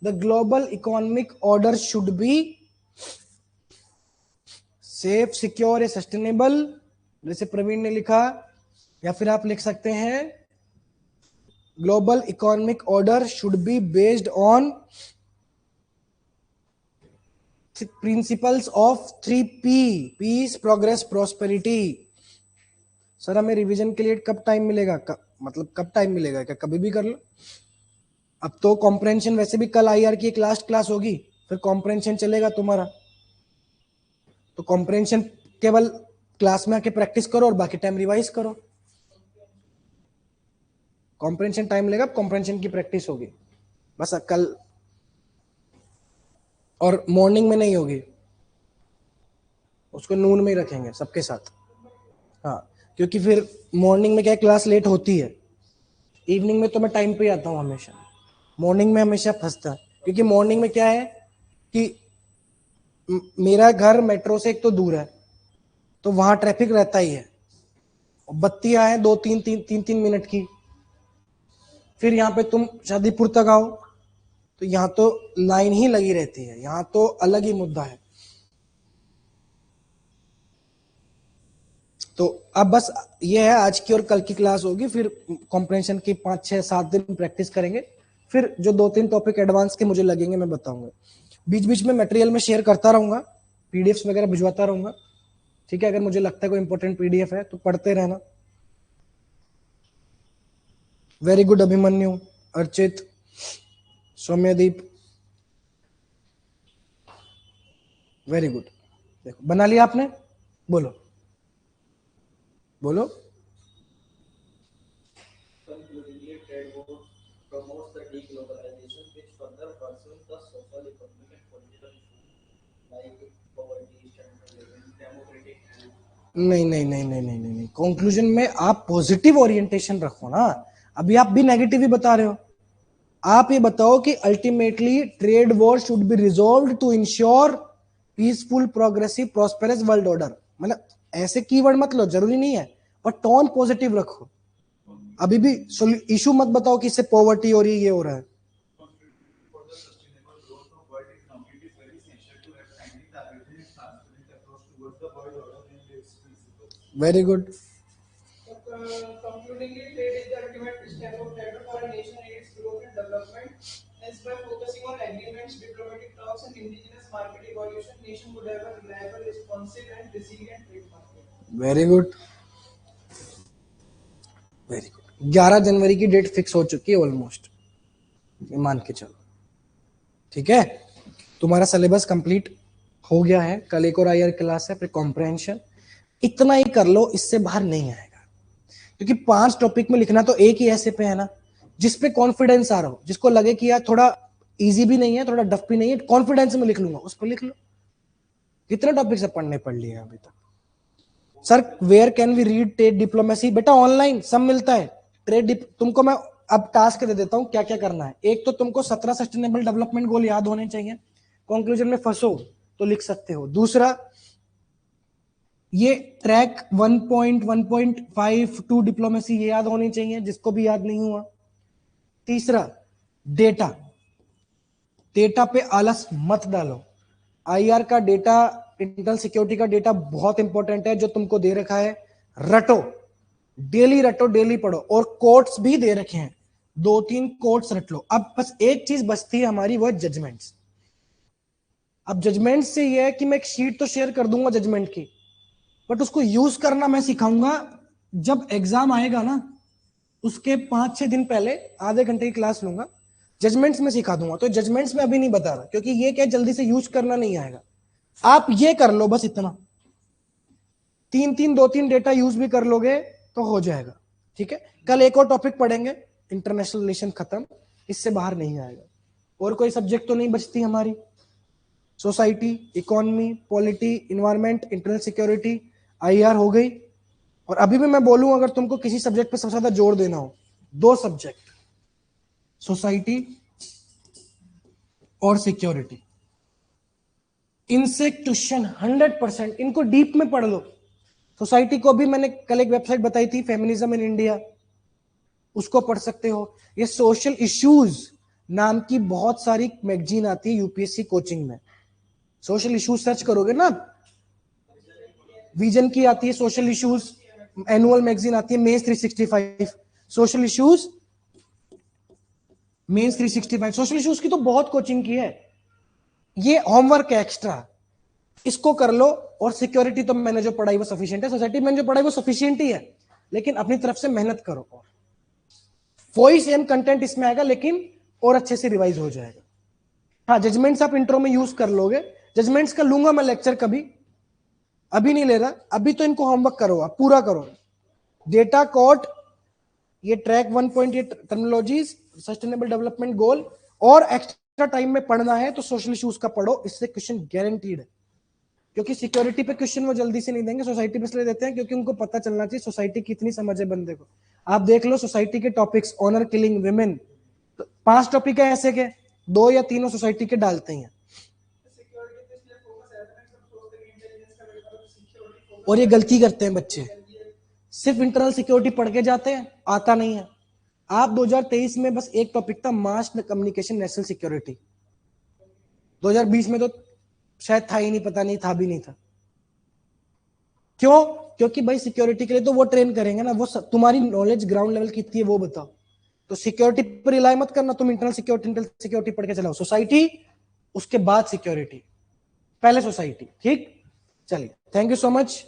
A: the global economic order should be safe, secure या सस्टेनेबल, जैसे प्रवीण ने लिखा, या फिर आप लिख सकते हैं global economic order should be based on principles of 3P, peace, progress, prosperity. Sir हमें रिवीजन के लिए कब टाइम मिलेगा? मतलब कब टाइम मिलेगा? क्या कभी भी कर लो। अब तो कॉम्प्रेंशन वैसे भी कल आईआर की एक लास्ट क्लास होगी, फिर कॉम्प्रेंशन चलेगा तुम्हारा, तो कॉम्प्रेंशन केवल क्लास में आके प्रैक्टिस करो और बाकी टाइम रिवाइज करो। कॉम्प्रेंशन टाइम लेगा, कॉम्प्रेंशन की प्रैक्टिस होगी बस कल, और मॉर्निंग में नहीं होगी, उसको नून में ही रखेंगे सबके साथ। हाँ, क्योंकि फिर मॉर्निंग में क्या क्लास लेट होती है, इवनिंग में तो मैं टाइम पे आता हूँ हमेशा। मॉर्निंग में हमेशा फंसता है, क्योंकि मॉर्निंग में क्या है कि मेरा घर मेट्रो से एक तो दूर है, तो वहां ट्रैफिक रहता ही है, बत्तियां हैं दो तीन तीन तीन तीन मिनट की। फिर यहाँ पे तुम शादीपुर तक आओ तो यहाँ तो लाइन ही लगी रहती है, यहाँ तो अलग ही मुद्दा है। तो अब बस ये है, आज की और कल की क्लास होगी, फिर कॉम्प्रिहेंशन की 5 6 7 दिन प्रैक्टिस करेंगे, फिर जो 2 3 टॉपिक एडवांस के मुझे लगेंगे मैं बताऊंगा। बीच बीच में मटेरियल में शेयर करता रहूंगा, पीडीएफ्स वगैरह भिजवाता रहूंगा, ठीक है। अगर मुझे लगता है कोई इंपॉर्टेंट पीडीएफ है तो पढ़ते रहना। Very good Abhimanyu, Archit, Soumyadeep, very good. देखो बना लिया आपने, बोलो बोलो। नहीं नहीं नहीं नहीं नहीं नहीं, कंक्लूजन में आप पॉजिटिव ओरिएंटेशन रखो ना। अभी आप भी नेगेटिव ही बता रहे हो। आप ये बताओ कि ultimately trade war should be resolved to ensure peaceful progressive prosperous world order. मतलब ऐसे कीवर्ड मत लो, जरूरी नहीं है, पर टोन पॉजिटिव रखो। अभी भी इशू मत बताओ कि इससे पॉवर्टी हो रही है, ये हो रहा है। Very good. Concludingly, trade is the ultimate step of better for a nation and its growth and development. Hence, by focusing on agreements, diplomatic talks, and indigenous market evolution, nation would have a reliable, responsive, and resilient trade market. Very good. Very good. 11 जनवरी की date fix हो चुकी है almost, ये मान के चलो, ठीक है। तुम्हारा सिलेबस कंप्लीट हो गया है, कल एक और आईआर क्लास है, फिर कॉम्प्रिहेंशन। इतना ही कर लो, इससे बाहर नहीं आएगा, क्योंकि 5 टॉपिक में लिखना तो एक ही ऐसे पे है ना जिसपे कॉन्फिडेंस आ रहा हो, जिसको लगे कि यार थोड़ा इजी भी नहीं है, थोड़ा डफ भी नहीं है, कॉन्फिडेंस में लिख लूंगा, उस पर लिख लो। कितने टॉपिक से पढ़ने पढ़ लिए अभी तक? Sir where can we read trade diplomacy? बेटा ऑनलाइन सब मिलता है। तुमको मैं अब टास्क दे देता हूं क्या क्या करना है। एक तो तुमको 17 सस्टेनेबल डेवलपमेंट गोल याद होने चाहिए, कंक्लूजन में फंसो तो लिख सकते हो। दूसरा, ये ट्रैक 1.1.5 टू डिप्लोमेसी ये याद होनी चाहिए, जिसको भी याद नहीं हुआ। तीसरा, डेटा, डेटा पे आलस मत डालो। आईआर का डेटा, इंटरनल सिक्योरिटी का डेटा बहुत इंपॉर्टेंट है, जो तुमको दे रखा है रटो, रटो, डेली पढ़ो, और कोट्स भी दे रखे हैं, 2 3 कोट्स रट लो। अब बस एक चीज बचती है हमारी, वो है जजमेंट्स। अब जजमेंट से ये है कि मैं एक शीट तो शेयर कर दूंगा जजमेंट की, बट उसको यूज करना मैं सिखाऊंगा। जब एग्जाम आएगा ना, उसके 5 6 दिन पहले आधे घंटे की क्लास लूंगा, जजमेंट्स में सिखा दूंगा। तो जजमेंट्स में अभी नहीं बता रहा, क्योंकि ये क्या जल्दी से यूज करना नहीं आएगा। आप ये कर लो बस इतना, 2 3 डेटा यूज भी कर लोगे तो हो जाएगा, ठीक है। कल एक और टॉपिक पढ़ेंगे, इंटरनेशनल रिलेशन खत्म, इससे बाहर नहीं आएगा। और कोई सब्जेक्ट तो नहीं बचती हमारी? Society, economy, polity, environment, internal security, IR हो गई। और अभी भी मैं बोलूं, अगर तुमको किसी सब्जेक्ट पे सबसे ज्यादा जोर देना हो, 2 सब्जेक्ट, सोसाइटी और सिक्योरिटी, इनसे क्वेश्चन 100%, इनको डीप में पढ़ लो। सोसाइटी को भी मैंने कल एक वेबसाइट बताई थी, फेमिनिज्म इन इंडिया, उसको पढ़ सकते हो। ये सोशल इश्यूज नाम की बहुत सारी मैगजीन आती है यूपीएससी कोचिंग में, सोशल इश्यूज सर्च करोगे ना, विजन की आती है सोशल इश्यूज, एनुअल मैगजीन आती है mains 365, social issues mains 365, social issues की तो बहुत कोचिंग की है। ये होमवर्क है एक्स्ट्रा, इसको कर लो। और सिक्योरिटी तो मैंने जो पढ़ाई वो सफिशिएंट है, सोसाइटी मैंने जो पढ़ाई वो सफिशिएंट ही है, लेकिन अपनी तरफ से मेहनत करो। और वही सेम कंटेंट इसमें आएगा, लेकिन और अच्छे से रिवाइज हो जाएगा। हाँ, जजमेंट्स आप इंट्रो में यूज कर लोगे, जजमेंट्स का लूंगा मैं लेक्चर कभी, अभी नहीं ले रहा। अभी तो इनको होमवर्क करो, आप पूरा करो। डेटा कोड, ये track 1.8 terminologies, sustainable development goal, और एक्स्ट्रा टाइम में पढ़ना है तो सोशल इश्यूज का पढ़ो, इससे क्वेश्चन गारंटीड है। क्योंकि सिक्योरिटी पे क्वेश्चन वो जल्दी से नहीं देंगे, सोसाइटी पे इसलिए देते हैं क्योंकि उनको पता चलना चाहिए सोसाइटी कितनी समझ है बंदे को। आप देख लो सोसाइटी के टॉपिक्स, ऑनर किलिंग विमेन, तो 5 टॉपिक है ऐसे के, 2 या 3 सोसाइटी के डालते हैं। और ये गलती करते हैं बच्चे, सिर्फ इंटरनल सिक्योरिटी पढ़ के जाते हैं, आता नहीं है। आप 2023 में बस एक टॉपिक था मास कम्युनिकेशन नेशनल सिक्योरिटी, 2020 में तो शायद था ही नहीं, पता नहीं था भी नहीं था। क्यों? क्योंकि भाई सिक्योरिटी के लिए तो वो ट्रेन करेंगे ना, वो तुम्हारी नॉलेज ग्राउंड लेवल कितनी है वो बताओ। तो सिक्योरिटी पर रिलाई मत करना, तुम इंटरनल सिक्योरिटी पढ़ के चलाओ, सोसाइटी उसके बाद सिक्योरिटी, पहले सोसाइटी। ठीक, चलिए, थैंक यू सो मच।